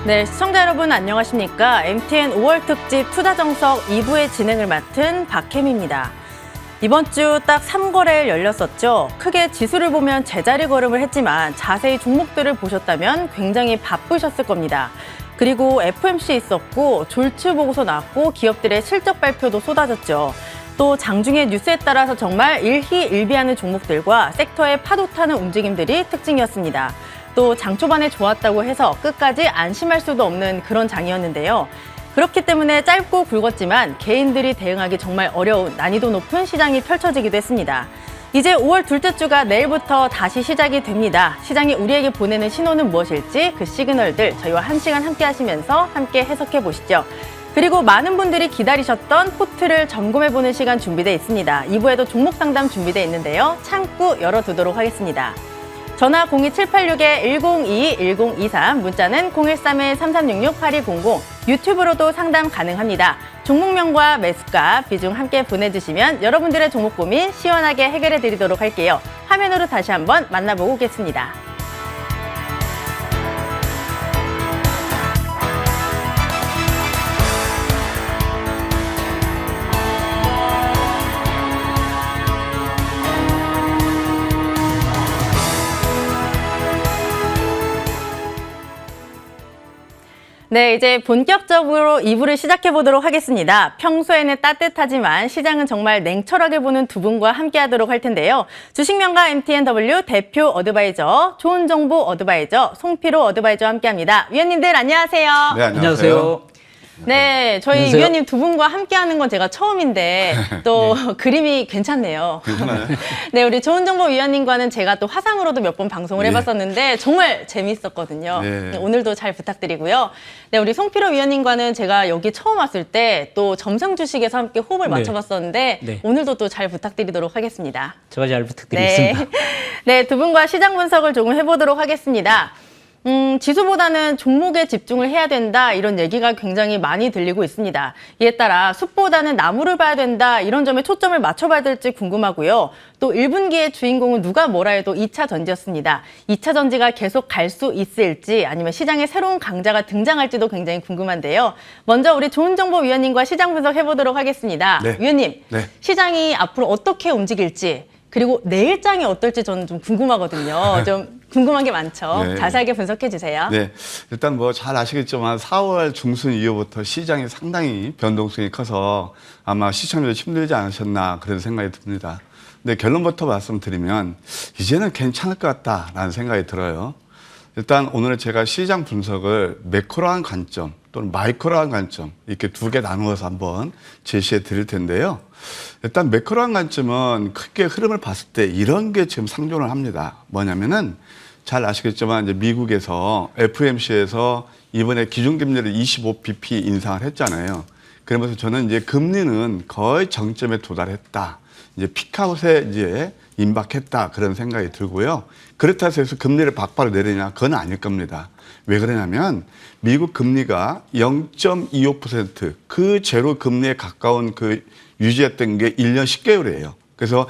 네, 시청자 여러분 안녕하십니까? MTN 5월 특집 투자 정석 2부의 진행을 맡은 박혜미입니다. 이번 주 딱 3거래일 열렸었죠. 크게 지수를 보면 제자리 걸음을 했지만 자세히 종목들을 보셨다면 굉장히 바쁘셨을 겁니다. 그리고 FOMC 있었고 졸츠 보고서 나왔고 기업들의 실적 발표도 쏟아졌죠. 또 장중의 뉴스에 따라서 정말 일희일비하는 종목들과 섹터의 파도 타는 움직임들이 특징이었습니다. 또 장 초반에 좋았다고 해서 끝까지 안심할 수도 없는 그런 장이었는데요. 그렇기 때문에 짧고 굵었지만 개인들이 대응하기 정말 어려운 난이도 높은 시장이 펼쳐지기도 했습니다. 이제 5월 둘째 주가 내일부터 다시 시작이 됩니다. 시장이 우리에게 보내는 신호는 무엇일지 그 시그널들 저희와 1시간 함께 하시면서 함께 해석해 보시죠. 그리고 많은 분들이 기다리셨던 포트를 점검해보는 시간 준비되어 있습니다. 2부에도 종목 상담 준비되어 있는데요. 창구 열어두도록 하겠습니다. 전화 02786-1022-1023, 문자는 013-3366-8200, 유튜브로도 상담 가능합니다. 종목명과 매수가, 비중 함께 보내주시면 여러분들의 종목 고민 시원하게 해결해 드리도록 할게요. 화면으로 다시 한번 만나보고 오겠습니다. 네, 이제 본격적으로 2부를 시작해 보도록 하겠습니다. 평소에는 따뜻하지만 시장은 정말 냉철하게 보는 두 분과 함께 하도록 할 텐데요. 주식명가 MTNW 대표 어드바이저, 좋은 정보 어드바이저, 송필호 어드바이저와 함께 합니다. 위원님들 안녕하세요. 네, 안녕하세요. 네, 저희 안녕하세요. 위원님 두 분과 함께 하는 건 제가 처음인데 또 네. 그림이 괜찮네요. 괜찮아요. 네, 우리 좋은 정보 위원님과는 제가 또 화상으로도 몇 번 방송을 네. 해봤었는데 정말 재미있었거든요. 네. 네, 오늘도 잘 부탁드리고요. 네, 우리 송필호 위원님과는 제가 여기 처음 왔을 때 또 점상 주식에서 함께 호흡을 네. 맞춰봤었는데 네. 오늘도 또 잘 부탁드리도록 하겠습니다. 제가 잘 부탁드리겠습니다. 네, 두 분과 시장 분석을 조금 해보도록 하겠습니다. 지수보다는 종목에 집중을 해야 된다 이런 얘기가 굉장히 많이 들리고 있습니다. 이에 따라 숲보다는 나무를 봐야 된다 이런 점에 초점을 맞춰봐야 될지 궁금하고요. 또 1분기의 주인공은 누가 뭐라 해도 2차 전지였습니다. 2차 전지가 계속 갈 수 있을지 아니면 시장에 새로운 강자가 등장할지도 굉장히 궁금한데요. 먼저 우리 좋은 정보 위원님과 시장 분석해보도록 하겠습니다. 네. 위원님, 네. 시장이 앞으로 어떻게 움직일지 그리고 내일장이 어떨지 저는 좀 궁금하거든요. 좀 궁금한 게 많죠. 네. 자세하게 분석해 주세요. 네, 일단 뭐 잘 아시겠지만 4월 중순 이후부터 시장이 상당히 변동성이 커서 아마 시청자들 힘들지 않으셨나 그런 생각이 듭니다. 근데 결론부터 말씀드리면 이제는 괜찮을 것 같다라는 생각이 들어요. 일단 오늘 제가 시장 분석을 매크로한 관점 또는 마이크로한 관점 이렇게 두 개 나누어서 한번 제시해 드릴 텐데요. 일단 매크로한 관점은 크게 흐름을 봤을 때 이런 게 지금 상존을 합니다. 뭐냐면은 잘 아시겠지만 이제 미국에서 FOMC에서 이번에 기준금리를 25bp 인상을 했잖아요. 그러면서 저는 이제 금리는 거의 정점에 도달했다. 이제 피크아웃에 이제 임박했다 그런 생각이 들고요. 그렇다고 해서 금리를 바로 내리냐 그건 아닐 겁니다. 왜 그러냐면 미국 금리가 0.25% 그 제로 금리에 가까운 그 유지했던 게 1년 10개월이에요. 그래서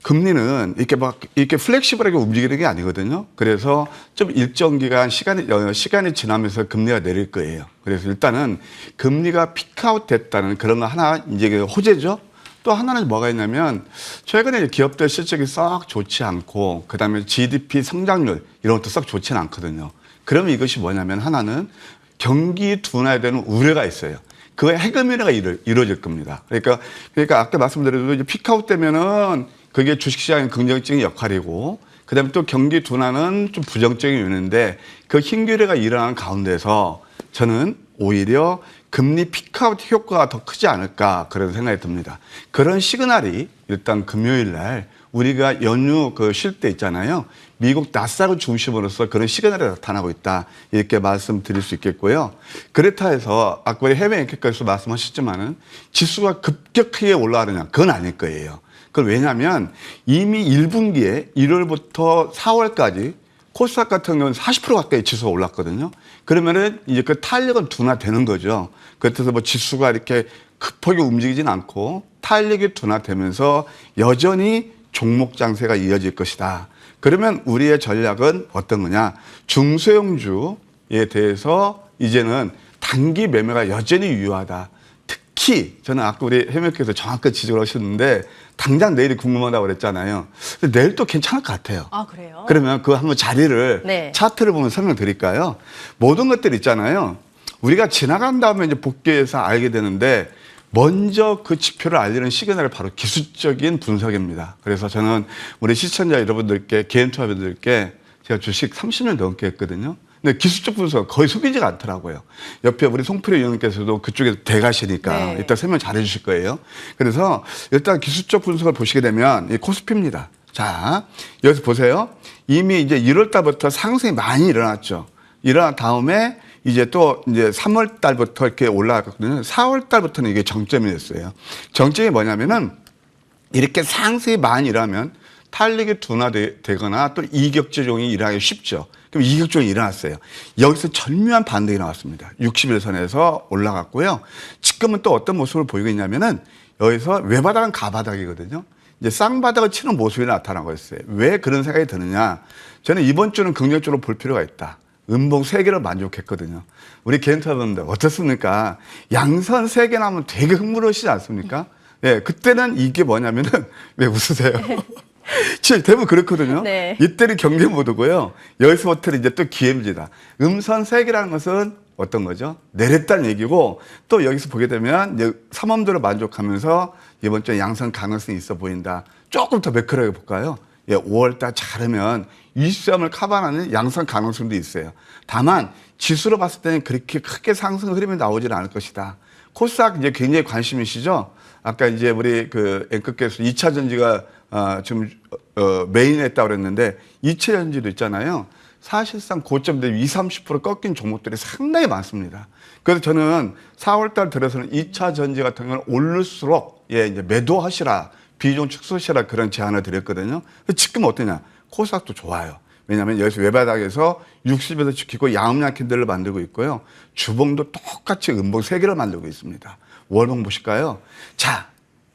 금리는 이렇게 플렉시블하게 움직이는 게 아니거든요. 그래서 좀 일정 기간 시간이 지나면서 금리가 내릴 거예요. 그래서 일단은 금리가 피크아웃 됐다는 그런 거 하나 이제 호재죠. 또 하나는 뭐가 있냐면 최근에 기업들 실적이 썩 좋지 않고 그다음에 GDP 성장률 이런 것도 썩 좋지는 않거든요. 그러면 이것이 뭐냐면 하나는 경기 둔화에 대한 우려가 있어요. 그거의 해금이라가 이루어질 겁니다. 그러니까 아까 말씀드린 이제 피크아웃 되면은 그게 주식시장의 긍정적인 역할이고 그다음에 또 경기 둔화는 좀 부정적인 요인인데 그 흰기류가 일어나는 가운데서 저는 오히려 금리 피크아웃 효과가 더 크지 않을까 그런 생각이 듭니다. 그런 시그널이 일단 금요일 날 우리가 연휴 쉴 때 있잖아요. 미국 나스닥을 중심으로서 그런 시그널이 나타나고 있다. 이렇게 말씀드릴 수 있겠고요. 그렇다 해서 아까 해외 앵커께서 말씀하셨지만은 지수가 급격하게 올라가느냐 그건 아닐 거예요. 그건 왜냐하면 이미 1분기에 1월부터 4월까지 코스닥 같은 경우는 40% 가까이 지수가 올랐거든요. 그러면은 이제 그 탄력은 둔화되는 거죠. 그래서 뭐 지수가 이렇게 급하게 움직이진 않고 탄력이 둔화되면서 여전히 종목 장세가 이어질 것이다. 그러면 우리의 전략은 어떤 거냐? 중소형주에 대해서 이제는 단기 매매가 여전히 유효하다. 특히 저는 아까 우리 해명께서 정확하게 지적을 하셨는데 당장 내일이 궁금하다고 그랬잖아요. 근데 내일 또 괜찮을 것 같아요. 아, 그래요? 그러면 그 한번 자리를 네. 차트를 보면 설명드릴까요? 모든 것들 있잖아요. 우리가 지나간 다음에 이제 복귀해서 알게 되는데 먼저 그 지표를 알리는 시그널이 바로 기술적인 분석입니다. 그래서 저는 우리 시청자 여러분들께, 개인 투자자분들께 제가 주식 30년 넘게 했거든요. 근데 기술적 분석 거의 속이지가 않더라고요. 옆에 우리 송필호 의원님께서도 그쪽에서 대가시니까 네. 일단 설명 잘 해주실 거예요. 그래서 일단 기술적 분석을 보시게 되면 이 코스피입니다. 자, 여기서 보세요. 이미 이제 1월 달부터 상승이 많이 일어났죠. 일어난 다음에 이제 또 이제 3월 달부터 이렇게 올라갔거든요. 4월 달부터는 이게 정점이 됐어요. 정점이 뭐냐면은 이렇게 상승이 많이 일어나면 탄력이 둔화되거나 또 이격조정이 일어나기 쉽죠. 그럼 이격조정이 일어났어요. 여기서 절묘한 반등이 나왔습니다. 61선에서 올라갔고요. 지금은 또 어떤 모습을 보이고 있냐면은 여기서 외바닥은 가바닥이거든요. 이제 쌍바닥을 치는 모습이 나타나고 있어요. 왜 그런 생각이 드느냐. 저는 이번 주는 긍정적으로 볼 필요가 있다. 음봉 3개를 만족했거든요. 우리 개인 투자자분들 어떻습니까? 양선 3개 나면 되게 흥분하시지 않습니까? 예, 그때는 이게 뭐냐면은 왜 웃으세요? 진짜 대부분 그렇거든요. 네. 이때는 경계 모드고요. 여기서부터는 이제 또 기회입니다. 음선 3개라는 것은 어떤 거죠? 내렸다는 얘기고 또 여기서 보게 되면 이제 삼엄도를 만족하면서 이번 주에 양선 가능성이 있어 보인다. 조금 더 매크로하게 볼까요? 예, 5월달 잘하면 23을 커버하는 양선 가능성도 있어요. 다만 지수로 봤을 때는 그렇게 크게 상승 흐름이 나오지는 않을 것이다. 코스닥 이제 굉장히 관심이시죠? 아까 이제 우리 그 앵커께서 2차 전지가 지금 메인에 했다고 그랬는데 2차 전지도 있잖아요. 사실상 고점 대비 20-30% 꺾인 종목들이 상당히 많습니다. 그래서 저는 4월달 들어서는 2차 전지 같은 경우는 오를수록 예, 이제 매도하시라. 비중 축소시라 그런 제안을 드렸거든요. 지금 어떠냐? 코스닥도 좋아요. 왜냐하면 여기서 외바닥에서 60에서 지키고 양음양 캔들을 만들고 있고요. 주봉도 똑같이 음봉 3개를 만들고 있습니다. 월봉 보실까요? 자,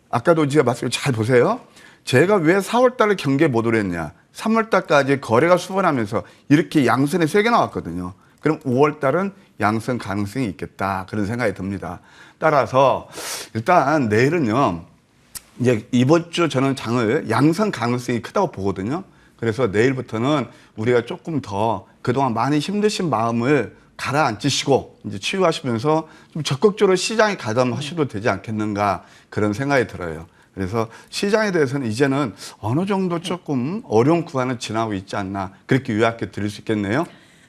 아까도 제가 말씀을 잘 보세요. 제가 왜 4월달에 경계 모드를 했냐? 3월달까지 거래가 수번하면서 이렇게 양선이 3개 나왔거든요. 그럼 5월달은 양선 가능성이 있겠다. 그런 생각이 듭니다. 따라서 일단 내일은요. 이제 이번 주 저는 장을 양선 가능성이 크다고 보거든요. 그래서 내일부터는 우리가 조금 더 그동안 많이 힘드신 마음을 가라앉히시고 이제 치유하시면서 좀 적극적으로 시장에 가담하셔도 되지 않겠는가 그런 생각이 들어요. 그래서 시장에 대해서는 이제는 어느 정도 조금 어려운 구간을 지나고 있지 않나 그렇게 요약해 드릴 수 있겠네요.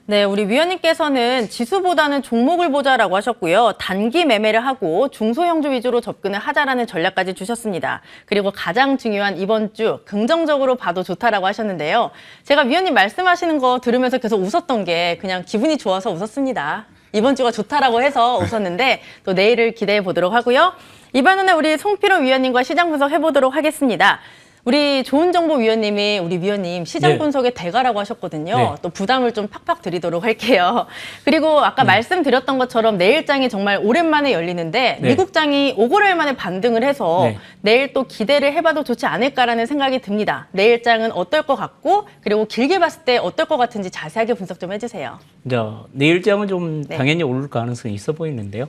네, 우리 위원님께서는 지수보다는 종목을 보자라고 하셨고요. 단기 매매를 하고 중소형주 위주로 접근을 하자라는 전략까지 주셨습니다. 그리고 가장 중요한 이번 주 긍정적으로 봐도 좋다라고 하셨는데요. 제가 위원님 말씀하시는 거 들으면서 계속 웃었던 게 그냥 기분이 좋아서 웃었습니다. 이번 주가 좋다라고 해서 웃었는데 또 내일을 기대해 보도록 하고요. 이번에는 우리 송필호 위원님과 시장 분석 해보도록 하겠습니다. 우리 좋은정보 위원님이 우리 위원님 시장 분석의 대가라고 하셨거든요. 네. 또 부담을 좀 팍팍 드리도록 할게요. 그리고 아까 말씀드렸던 것처럼 내일장이 정말 오랜만에 열리는데 네. 미국장이 5개월 만에 반등을 해서 네. 내일 또 기대를 해봐도 좋지 않을까라는 생각이 듭니다. 내일장은 어떨 것 같고 그리고 길게 봤을 때 어떨 것 같은지 자세하게 분석 좀 해주세요. 이제 내일장은 좀 네. 당연히 오를 가능성이 있어 보이는데요.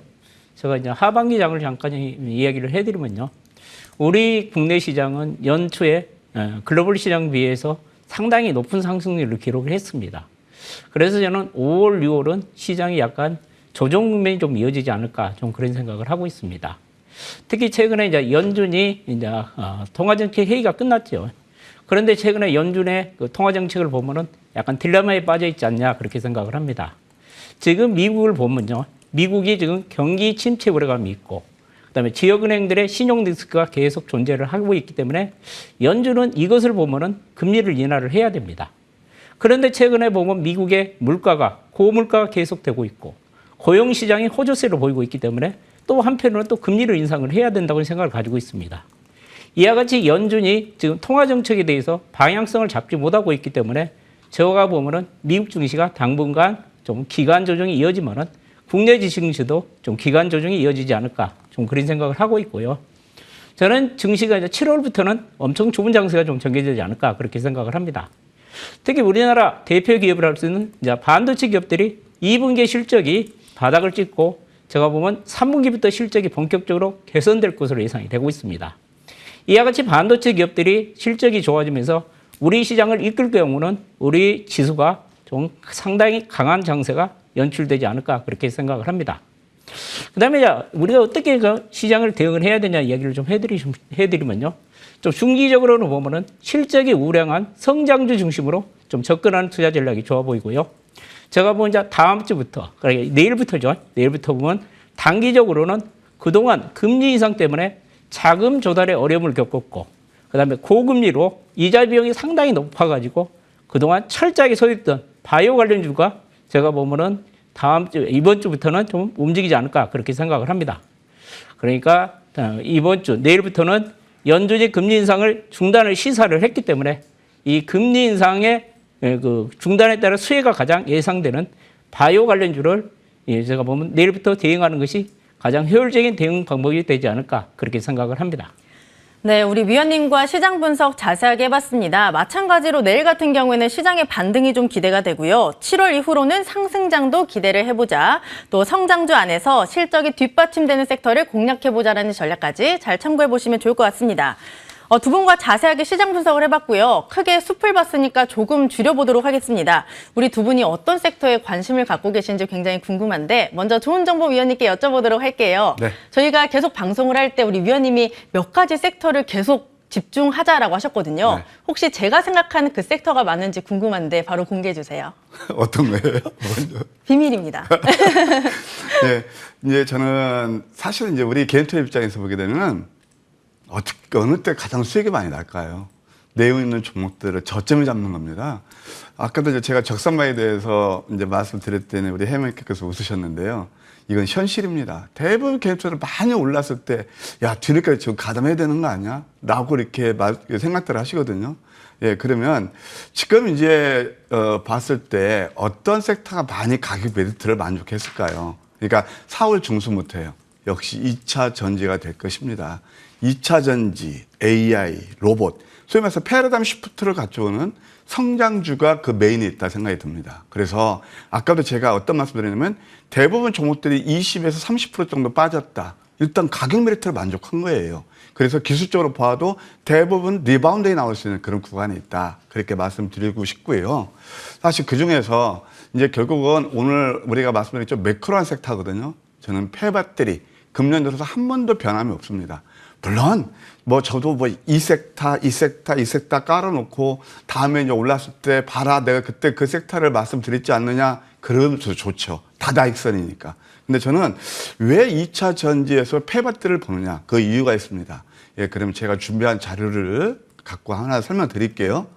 제가 이제 하반기장을 잠깐 이야기를 해드리면요. 우리 국내 시장은 연초에 글로벌 시장 비해서 상당히 높은 상승률을 기록을 했습니다. 그래서 저는 5월, 6월은 시장이 약간 조정 국면이 좀 이어지지 않을까 좀 그런 생각을 하고 있습니다. 특히 최근에 이제 연준이 이제 통화정책 회의가 끝났죠. 그런데 최근에 연준의 그 통화정책을 보면은 약간 딜레마에 빠져 있지 않냐 그렇게 생각을 합니다. 지금 미국을 보면요. 미국이 지금 경기 침체 우려감이 있고 그다음에 지역은행들의 신용 리스크가 계속 존재를 하고 있기 때문에 연준은 이것을 보면은 금리를 인하를 해야 됩니다. 그런데 최근에 보면 미국의 물가가 고물가가 계속되고 있고 고용 시장이 호조세로 보이고 있기 때문에 또 한편으로는 또 금리를 인상을 해야 된다고 생각을 가지고 있습니다. 이와 같이 연준이 지금 통화 정책에 대해서 방향성을 잡지 못하고 있기 때문에 제가 보면은 미국 증시가 당분간 좀 기간 조정이 이어지면은 국내 증시도 좀 기간 조정이 이어지지 않을까 좀 그런 생각을 하고 있고요. 저는 증시가 이제 7월부터는 엄청 좋은 장세가 좀 전개되지 않을까 그렇게 생각을 합니다. 특히 우리나라 대표 기업을 할 수 있는 이제 반도체 기업들이 2분기 실적이 바닥을 찍고 제가 보면 3분기부터 실적이 본격적으로 개선될 것으로 예상이 되고 있습니다. 이와 같이 반도체 기업들이 실적이 좋아지면서 우리 시장을 이끌 경우는 우리 지수가 좀 상당히 강한 장세가 연출되지 않을까 그렇게 생각을 합니다. 그다음에 우리가 어떻게 그 시장을 대응을 해야 되냐 이야기를 좀 해드리면요. 좀 중기적으로는 보면은 실적이 우량한 성장주 중심으로 좀 접근하는 투자 전략이 좋아 보이고요. 제가 보면 이제 다음 주부터, 그러니까 내일부터죠. 내일부터 보면 단기적으로는 그동안 금리 인상 때문에 자금 조달에 어려움을 겪었고, 그다음에 고금리로 이자 비용이 상당히 높아가지고 그동안 철저하게 소유했던 바이오 관련주가 제가 보면은 이번 주부터는 좀 움직이지 않을까 그렇게 생각을 합니다. 그러니까 이번 주, 내일부터는 연준이 금리 인상을 중단을 시사를 했기 때문에 이 금리 인상의 그 중단에 따라 수혜가 가장 예상되는 바이오 관련주를 제가 보면 내일부터 대응하는 것이 가장 효율적인 대응 방법이 되지 않을까 그렇게 생각을 합니다. 네, 우리 위원님과 시장 분석 자세하게 해봤습니다. 마찬가지로 내일 같은 경우에는 시장의 반등이 좀 기대가 되고요. 7월 이후로는 상승장도 기대를 해보자. 또 성장주 안에서 실적이 뒷받침되는 섹터를 공략해보자라는 전략까지 잘 참고해보시면 좋을 것 같습니다. 두 분과 자세하게 시장 분석을 해봤고요. 크게 숲을 봤으니까 조금 줄여보도록 하겠습니다. 우리 두 분이 어떤 섹터에 관심을 갖고 계신지 굉장히 궁금한데 먼저 좋은 정보 위원님께 여쭤보도록 할게요. 네. 저희가 계속 방송을 할 때 우리 위원님이 몇 가지 섹터를 계속 집중하자라고 하셨거든요. 네. 혹시 제가 생각하는 그 섹터가 맞는지 궁금한데 바로 공개해 주세요. 어떤 거예요? 비밀입니다. 네, 이제 저는 사실 이제 우리 개인 투자 입장에서 보게 되면 어느 때 가장 수익이 많이 날까요? 내용 있는 종목들을 저점을 잡는 겁니다. 아까도 이제 제가 적산마에 대해서 이제 말씀드렸더니 우리 해명께서 웃으셨는데요. 이건 현실입니다. 대부분 개인 투자를 많이 올랐을 때, 야, 뒤늦게 지금 가담해야 되는 거 아니야? 라고 이렇게 생각들을 하시거든요. 예, 그러면 지금 이제, 봤을 때 어떤 섹터가 많이 가격 메리트를 만족했을까요? 그러니까 4월 중순부터예요. 역시 2차 전지가 될 것입니다. 2차 전지, AI, 로봇, 소위 말해서 패러다임 시프트를 갖춰오는 성장주가 그 메인에 있다 생각이 듭니다. 그래서 아까도 제가 어떤 말씀 드렸냐면 대부분 종목들이 20에서 30% 정도 빠졌다. 일단 가격 메리트를 만족한 거예요. 그래서 기술적으로 봐도 대부분 리바운드에 나올 수 있는 그런 구간에 있다. 그렇게 말씀드리고 싶고요. 사실 그 중에서 이제 결국은 오늘 우리가 말씀드렸죠. 매크로한 섹터거든요. 저는 폐배터리, 금년 들어서 한 번도 변함이 없습니다. 물론 저도 이 섹터 깔아놓고 다음에 이제 올랐을 때 봐라 내가 그때 그 섹터를 말씀드렸지 않느냐 그러면 좋죠. 다다익선이니까. 근데 저는 왜 2차 전지에서 폐배터리를 보느냐 그 이유가 있습니다. 예, 그럼 제가 준비한 자료를 갖고 하나 설명드릴게요.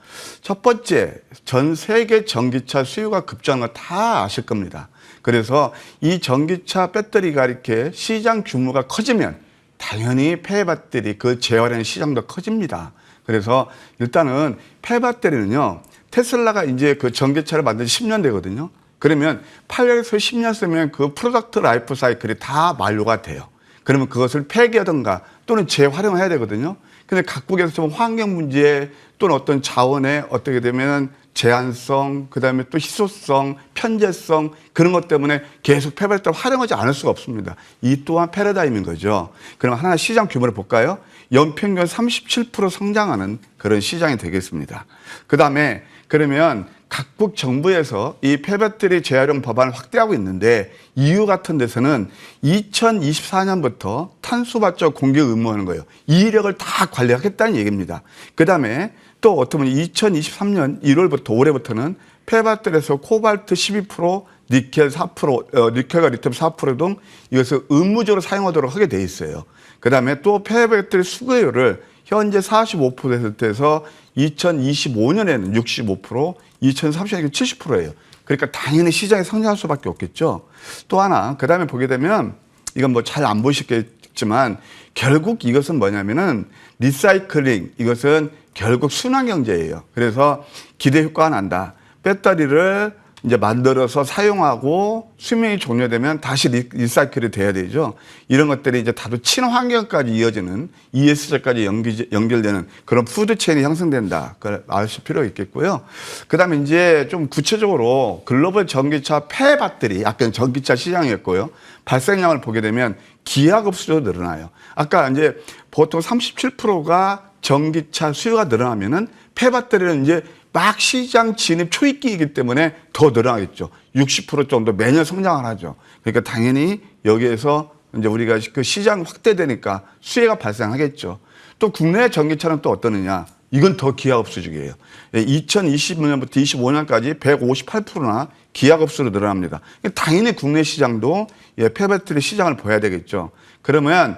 첫 번째, 전 세계 전기차 수요가 급증한 거 다 아실 겁니다. 그래서 이 전기차 배터리가 이렇게 시장 규모가 커지면 당연히 폐배터리 그 재활용 시장도 커집니다. 그래서 일단은 폐배터리는요, 테슬라가 이제 그 전기차를 만든 지 10년 되거든요. 그러면 8년에서 10년 쓰면 그 프로덕트 라이프 사이클이 다 만료가 돼요. 그러면 그것을 폐기하든가 또는 재활용해야 되거든요. 근데 각국에서 좀 환경 문제 또는 어떤 자원에 어떻게 되면 제한성, 그 다음에 또 희소성, 편제성 그런 것 때문에 계속 폐배터리를 활용하지 않을 수가 없습니다. 이 또한 패러다임인 거죠. 그럼 하나 시장 규모를 볼까요? 연평균 37% 성장하는 그런 시장이 되겠습니다. 그 다음에 그러면 각국 정부에서 이 폐배터리 재활용 법안을 확대하고 있는데 EU 같은 데서는 2024년부터 탄소 발전 공개 의무화하는 거예요. 이 이력을 다 관리하겠다는 얘기입니다. 그 다음에 또 어떻게 보면 2023년 1월부터 올해부터는 폐배터리에서 코발트 12%, 니켈 4%, 니켈과 리튬 4% 등 이것을 의무적으로 사용하도록 하게 돼 있어요. 그 다음에 또 폐배터리 수거율을 현재 45%에서 2025년에는 65%, 2030년에는 70%예요. 그러니까 당연히 시장이 성장할 수밖에 없겠죠. 또 하나, 그 다음에 보게 되면 이건 잘 안 보시겠지만 결국 이것은 뭐냐면은 리사이클링, 이것은 결국 순환경제예요. 그래서 기대 효과가 난다. 배터리를 이제 만들어서 사용하고 수명이 종료되면 다시 리사이클이 돼야 되죠. 이런 것들이 이제 다도 친환경까지 이어지는 ESG까지 연결되는 그런 푸드체인이 형성된다. 그걸 아실 필요가 있겠고요. 그다음에 이제 좀 구체적으로 글로벌 전기차 폐 배터리, 아까 전기차 시장이었고요. 발생량을 보게 되면 기하급수적으로 늘어나요. 아까 이제 보통 37%가 전기차 수요가 늘어나면은 폐 배터리는 이제 막 시장 진입 초입기이기 때문에 더 늘어나겠죠. 60% 정도 매년 성장을 하죠. 그러니까 당연히 여기에서 이제 우리가 그 시장 확대되니까 수혜가 발생하겠죠. 또 국내 전기차는 또 어떠느냐? 이건 더 기하급수적이에요. 2020년부터 25년까지 158%나 기하급수로 늘어납니다. 당연히 국내 시장도 폐배터리 시장을 봐야 되겠죠. 그러면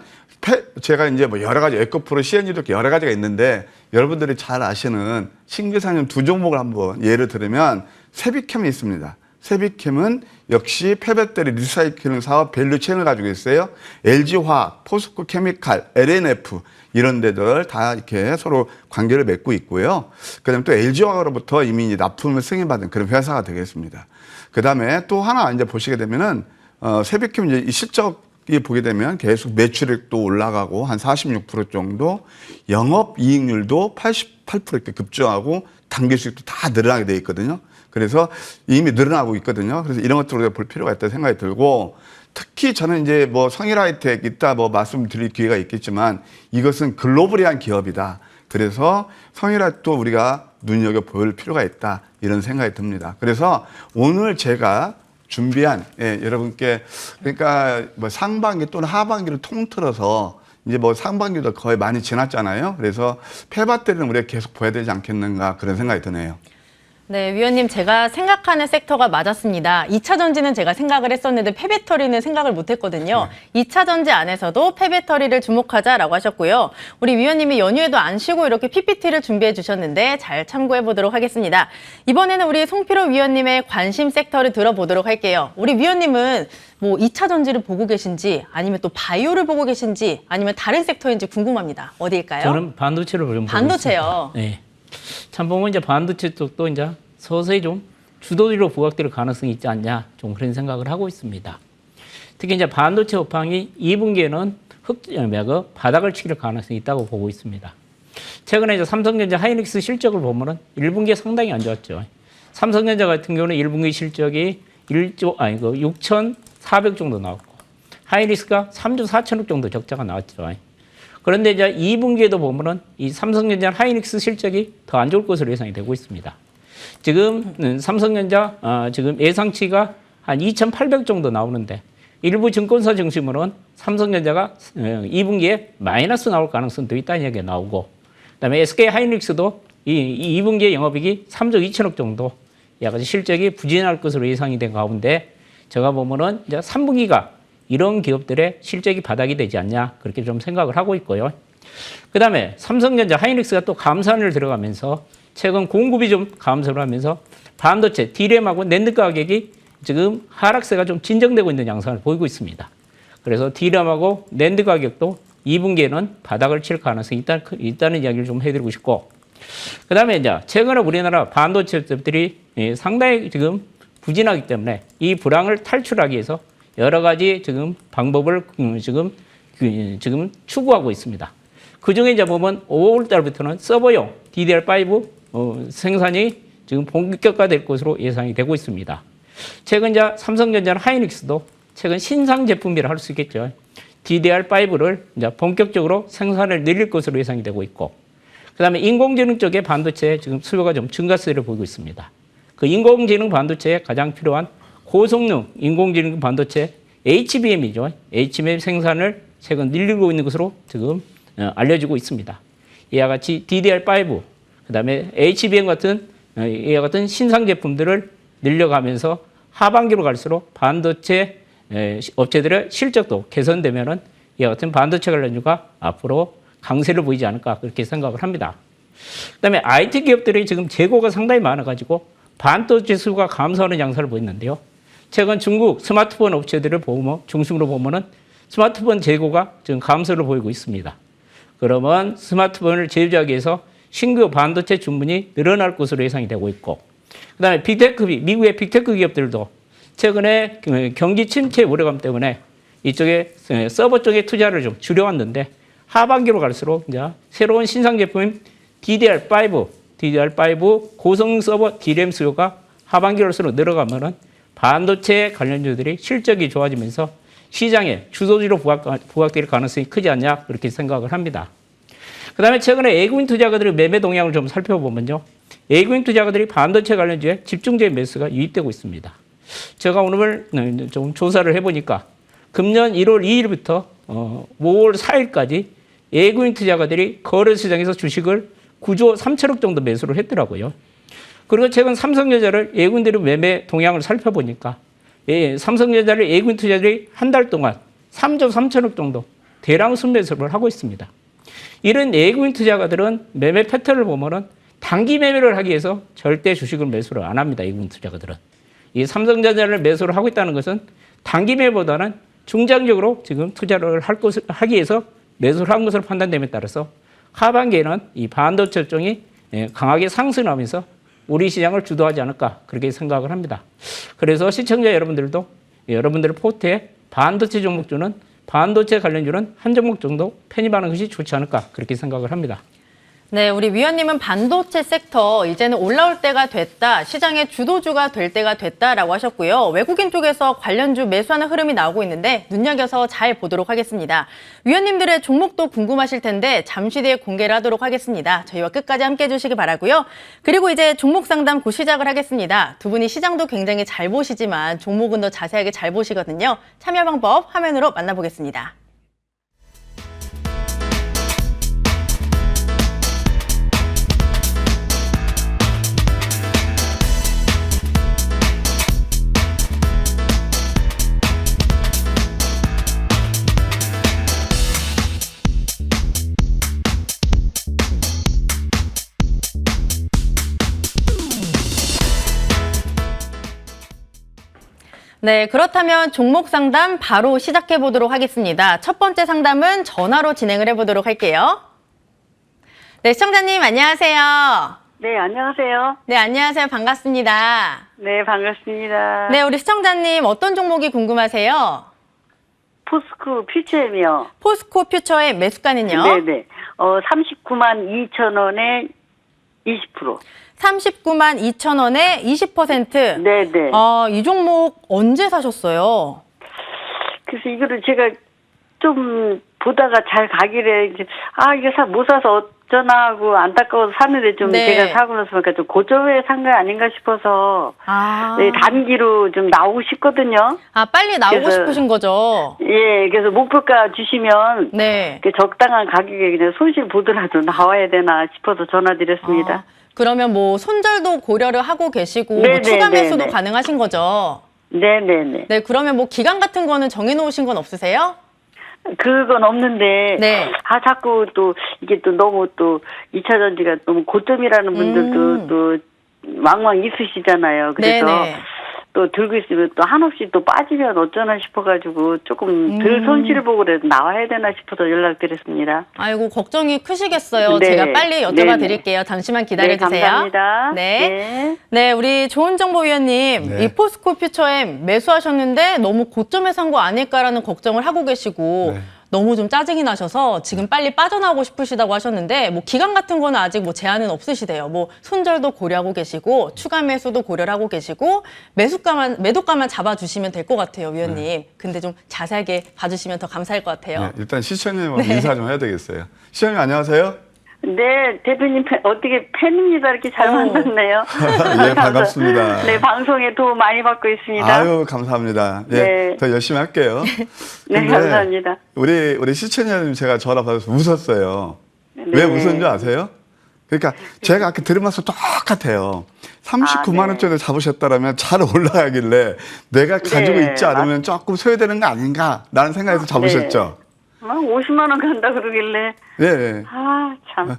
제가 이제 뭐 여러 가지 에코프로, CNG도 여러 가지가 있는데 여러분들이 잘 아시는 신규 상용 두 종목을 한번 예를 들면 세비캠이 있습니다. 세비캠은 역시 폐배터리 리사이클링 사업 밸류체인을 가지고 있어요. LG화학, 포스코 케미칼, LNF 이런 데들 다 이렇게 서로 관계를 맺고 있고요. 그다음에 또 LG화학으로부터 이미 납품을 승인받은 그런 회사가 되겠습니다. 그다음에 또 하나 이제 보시게 되면은 세비캠 이제 이 실적이 보게 되면 계속 매출액도 올라가고 한 46% 정도, 영업이익률도 88% 이렇게 급증하고 당기수익도 다 늘어나게 돼 있거든요. 그래서 이미 늘어나고 있거든요. 그래서 이런 것들을 볼 필요가 있다는 생각이 들고, 특히 저는 이제 뭐 성일하이텍 이따 뭐 말씀드릴 기회가 있겠지만 이것은 글로벌한 기업이다. 그래서 성일하이텍도 우리가 눈여겨볼 필요가 있다. 이런 생각이 듭니다. 그래서 오늘 제가 준비한 여러분께 그러니까 뭐 상반기 또는 하반기를 통틀어서 이제 뭐 상반기도 거의 많이 지났잖아요. 그래서 폐배터리는 우리가 계속 봐야 되지 않겠는가 그런 생각이 드네요. 네, 위원님, 제가 생각하는 섹터가 맞았습니다. 2차 전지는 제가 생각을 했었는데 폐배터리는 생각을 못했거든요. 2차 전지 안에서도 폐배터리를 주목하자라고 하셨고요. 우리 위원님이 연휴에도 안 쉬고 이렇게 PPT를 준비해 주셨는데 잘 참고해 보도록 하겠습니다. 이번에는 우리 송필호 위원님의 관심 섹터를 들어보도록 할게요. 우리 위원님은 뭐 2차 전지를 보고 계신지 아니면 또 바이오를 보고 계신지 아니면 다른 섹터인지 궁금합니다. 어디일까요? 저는 반도체를 좀 반도체요. 네. 참 보면 이제 반도체 쪽도 이제 서서히 좀 주도주로 부각될 가능성이 있지 않냐, 좀 그런 생각을 하고 있습니다. 특히 이제 반도체 업황이 2분기에는 바닥을 치길 가능성이 있다고 보고 있습니다. 최근에 이제 삼성전자 하이닉스 실적을 보면은 1분기에 상당히 안 좋았죠. 삼성전자 같은 경우는 1분기 실적이 6,400 정도 나왔고, 하이닉스가 3조 4천억 정도 적자가 나왔죠. 그런데 이제 2분기에도 보면은 이 삼성전자 하이닉스 실적이 더 안 좋을 것으로 예상이 되고 있습니다. 지금 삼성전자 지금 예상치가 한 2,800 정도 나오는데 일부 증권사 중심으로는 삼성전자가 2분기에 마이너스 나올 가능성도 있다는 얘기가 나오고, 그다음에 SK 하이닉스도 이 2분기에 영업이익이 3조 2천억 정도 약간 실적이 부진할 것으로 예상이 된 가운데 제가 보면은 이제 3분기가 이런 기업들의 실적이 바닥이 되지 않냐 그렇게 좀 생각을 하고 있고요. 그다음에 삼성전자 하이닉스가 또 감산을 들어가면서 최근 공급이 좀 감소를 하면서 반도체 D램하고 낸드 가격이 지금 하락세가 좀 진정되고 있는 양상을 보이고 있습니다. 그래서 D램하고 낸드 가격도 2분기에는 바닥을 칠 가능성이 있다는 이야기를 좀 해드리고 싶고, 그다음에 이제 최근에 우리나라 반도체들이 상당히 지금 부진하기 때문에 이 불황을 탈출하기 위해서 여러 가지 지금 방법을 지금 추구하고 있습니다. 그 중에 이제 보면 5월 달부터는 서버용 DDR5 생산이 지금 본격화될 것으로 예상이 되고 있습니다. 최근 이제 삼성전자는 하이닉스도 최근 신상 제품이라 할 수 있겠죠. DDR5를 이제 본격적으로 생산을 늘릴 것으로 예상이 되고 있고, 그다음에 인공지능 쪽의 반도체 지금 수요가 좀 증가세를 보이고 있습니다. 그 인공지능 반도체에 가장 필요한 고성능 인공지능 반도체 HBM이죠. HBM 생산을 최근 늘리고 있는 것으로 지금 알려지고 있습니다. 이와 같이 DDR5, 그다음에 HBM 같은 이와 같은 신상 제품들을 늘려가면서 하반기로 갈수록 반도체 업체들의 실적도 개선되면은 이와 같은 반도체 관련주가 앞으로 강세를 보이지 않을까 그렇게 생각을 합니다. 그다음에 IT 기업들이 지금 재고가 상당히 많아가지고 반도체 수요가 감소하는 양상을 보이는데요. 최근 중국 스마트폰 업체들을 중심으로 보면은 스마트폰 재고가 지금 감소를 보이고 있습니다. 그러면 스마트폰을 제조하기 위해서 신규 반도체 주문이 늘어날 것으로 예상이 되고 있고, 그다음에 빅테크, 미국의 빅테크 기업들도 최근에 경기 침체 우려감 때문에 이쪽에 서버 쪽에 투자를 좀 줄여왔는데 하반기로 갈수록 이제 새로운 신상 제품인 DDR5 고성 서버 DRAM 수요가 하반기로서 늘어가면은 반도체 관련주들이 실적이 좋아지면서 시장에 주도주로 부각될 가능성이 크지 않냐 그렇게 생각을 합니다. 그다음에 최근에 외국인 투자가들의 매매 동향을 좀 살펴보면요. 외국인 투자가들이 반도체 관련주에 집중적인 매수가 유입되고 있습니다. 제가 오늘 좀 조사를 해보니까 금년 1월 2일부터 5월 4일까지 외국인 투자가들이 거래시장에서 주식을 9조 3천억 정도 매수를 했더라고요. 그리고 최근 삼성전자를 외국인들의 매매 동향을 살펴보니까 삼성전자를 외국인 투자들이 한 달 동안 3조 3천억 정도 대량 순매수를 하고 있습니다. 이런 외국인 투자가들은 매매 패턴을 보면은 단기 매매를 하기 위해서 절대 주식을 매수를 안 합니다. 외국인 투자가들은. 이 삼성전자를 매수를 하고 있다는 것은 단기 매매보다는 중장기적으로 지금 투자를 하기 위해서 매수를 한 것으로 판단됨에 따라서 하반기에는 이 반도체 쪽이 강하게 상승하면서 우리 시장을 주도하지 않을까 그렇게 생각을 합니다. 그래서 시청자 여러분들도 여러분들 포트에 반도체 종목주는 반도체 관련주는 한 종목 정도 편입하는 것이 좋지 않을까 그렇게 생각을 합니다. 네, 우리 위원님은 반도체 섹터 이제는 올라올 때가 됐다, 시장의 주도주가 될 때가 됐다라고 하셨고요. 외국인 쪽에서 관련주 매수하는 흐름이 나오고 있는데 눈여겨서 잘 보도록 하겠습니다. 위원님들의 종목도 궁금하실 텐데 잠시 뒤에 공개를 하도록 하겠습니다. 저희와 끝까지 함께해 주시기 바라고요. 그리고 이제 종목 상담 곧 시작을 하겠습니다. 두 분이 시장도 굉장히 잘 보시지만 종목은 더 자세하게 잘 보시거든요. 참여 방법 화면으로 만나보겠습니다. 네, 그렇다면 종목 상담 바로 시작해 보도록 하겠습니다. 첫 번째 상담은 전화로 진행을 해보도록 할게요. 네, 시청자님 안녕하세요. 네, 안녕하세요. 네, 안녕하세요. 반갑습니다. 네, 반갑습니다. 네, 우리 시청자님 어떤 종목이 궁금하세요? 포스코 퓨처엠이요. 포스코 퓨처의 매수가는요? 네네. 39만 2천 원에 20%. 39만 2천 원에 20%. 네네. 이 종목 언제 사셨어요? 그래서 이거를 제가 좀 보다가 잘 가길래 이제 이거 못 사서 어쩌나 하고 안타까워서 샀는데 좀 네. 제가 사고 나서 보니까 좀 고점에 산 거 아닌가 싶어서 네, 단기로 좀 나오고 싶거든요. 빨리 나오고 그래서- 싶으신 거죠? 예, 그래서 목표가 주시면 네. 적당한 가격에 그냥 손실 보더라도 나와야 되나 싶어서 전화드렸습니다. 그러면 뭐 손절도 고려를 하고 계시고 뭐 네네, 추가 매수도 네네. 가능하신 거죠? 네네네. 네, 그러면 뭐 기간 같은 거는 정해놓으신 건 없으세요? 그건 없는데, 네. 자꾸 또, 이게 또 너무 또, 2차 전지가 너무 고점이라는 분들도 또, 왕왕 있으시잖아요. 그래서 네네. 또 들고 있으면 또 한없이 또 빠지면 어쩌나 싶어가지고 조금 덜 손실을 보고라도 나와야 되나 싶어서 연락드렸습니다. 아이고, 걱정이 크시겠어요. 네. 제가 빨리 여쭤봐 네네. 드릴게요. 잠시만 네, 기다려주세요. 감사합니다. 네. 네. 네, 우리 좋은정보위원님, 네. 이 포스코 퓨처엠 매수하셨는데 너무 고점에 산 거 아닐까라는 걱정을 하고 계시고 네. 너무 좀 짜증이 나셔서 지금 빨리 빠져나오고 싶으시다고 하셨는데 뭐 기간 같은 거는 아직 뭐 제한은 없으시대요. 뭐 손절도 고려하고 계시고 추가 매수도 고려를 하고 계시고 매도가만 잡아주시면 될 것 같아요, 위원님. 근데 좀 자세하게 봐주시면 더 감사할 것 같아요. 네, 일단 시청자님하고 인사 좀 해야 되겠어요. 시청자님 안녕하세요. 네, 대표님 어떻게 팬입니다. 이렇게 잘 만났네요. 예, 반갑습니다. 네, 방송에 도움 많이 받고 있습니다. 아유, 감사합니다. 예, 네. 더 열심히 할게요. 네, 근데 감사합니다. 우리 시청자님 제가 전화 받아서 웃었어요. 왜 네. 웃은 줄 아세요? 그러니까 제가 아까 들은 말씀 똑같아요. 39만 원짜리 잡으셨다라면 잘 올라가길래 내가 가지고 네, 있지 않으면 조금 소외되는 거 아닌가라는 생각에서 잡으셨죠. 50만 원 간다 그러길래 예. 참.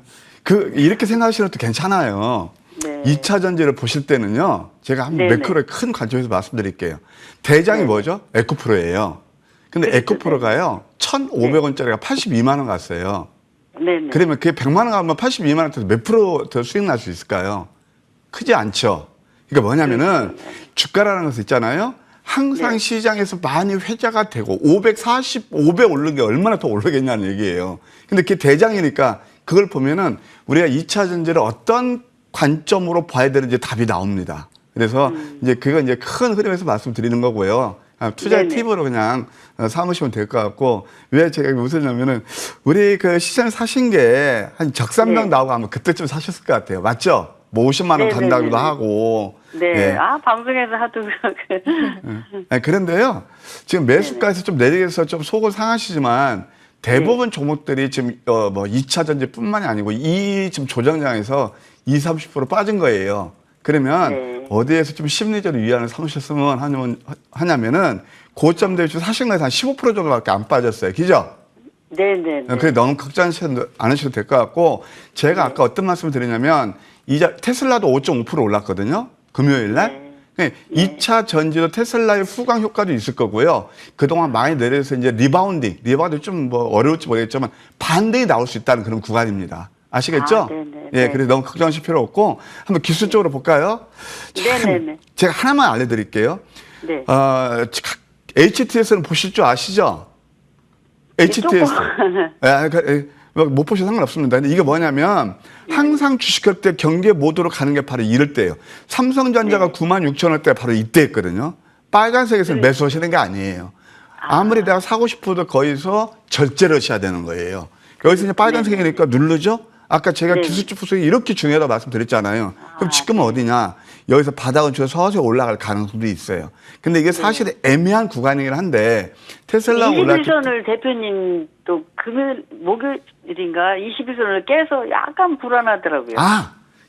이렇게 생각하시는 것도 괜찮아요. 네. 2차 전지를 보실 때는요. 제가 한 네네. 매크로의 큰 관점에서 말씀드릴게요. 대장이 뭐죠? 에코프로예요. 근데 그렇죠. 에코프로가요. 1,500원짜리가 82만 원 갔어요. 네네. 그러면 그게 100만 원 가면 82만 원 몇 프로 더 수익 날 수 있을까요? 크지 않죠. 그러니까 뭐냐면은 주가라는 것이 있잖아요. 항상 네. 시장에서 많이 회자가 되고 545배 오른 게 얼마나 더 오르겠냐는 얘기예요. 근데 그게 대장이니까 그걸 보면은 우리가 2차 전지를 어떤 관점으로 봐야 되는지 답이 나옵니다. 그래서 이제 그건 이제 큰 흐름에서 말씀드리는 거고요. 투자의 네네. 팁으로 그냥 삼으시면 될 것 같고, 왜 제가 웃으냐면은 우리 그 시장 사신 게 한 적산당 네. 나오고 하면 그때쯤 사셨을 것 같아요. 맞죠? 뭐 50만 원 네네네네. 간다고도 하고. 네. 예. 아, 방송에서 하도 네, 그런데요. 지금 매수가에서 좀 내리겠어 좀 속을 상하시지만 대부분 종목들이 지금 뭐 2차 전지뿐만이 아니고 이 지금 조정장에서 20-30% 빠진 거예요. 그러면 네. 어디에서 좀 심리적으로 위안을 삼으셨으면 하냐면은 고점 대비 사신 거에서 한 15% 정도밖에 안 빠졌어요. 그죠? 네네. 그래 너무 걱정하지 않으셔도 될 것 같고, 제가 아까 어떤 말씀을 드리냐면 테슬라도 5.5% 올랐거든요. 금요일 날. 네. 2차 전지도 테슬라의 후광 효과도 있을 거고요. 그동안 많이 내려서 이제 리바운드 좀 뭐 어려울지 모르겠지만 반등이 나올 수 있다는 그런 구간입니다. 아시겠죠? 아, 네네. 예, 그래서 너무 걱정하실 필요 없고 한번 기술적으로 볼까요? 네네네. 제가 하나만 알려드릴게요. 네. HTS는 보실 줄 아시죠? HTS. 못 보셔도 상관없습니다. 근데 이게 뭐냐면 항상 주식할 때 경계 모드로 가는 게 바로 이럴 때예요. 삼성전자가 96,000원대 바로 이때였거든요. 빨간색에서 매수하시는 게 아니에요. 아무리 내가 사고 싶어도 거기서 절제를 하셔야 되는 거예요. 여기서 이제 빨간색이니까 누르죠? 아까 제가 기술적 분석이 이렇게 중요하다고 말씀드렸잖아요. 그럼 지금은 어디냐? 여기서 바닥은 저 서서히 올라갈 가능성도 있어요. 근데 이게 사실 애매한 구간이긴 한데 테슬라 올랐기 21선을 대표님 또 금요일 목요일인가 21선을 깨서 약간 불안하더라고요.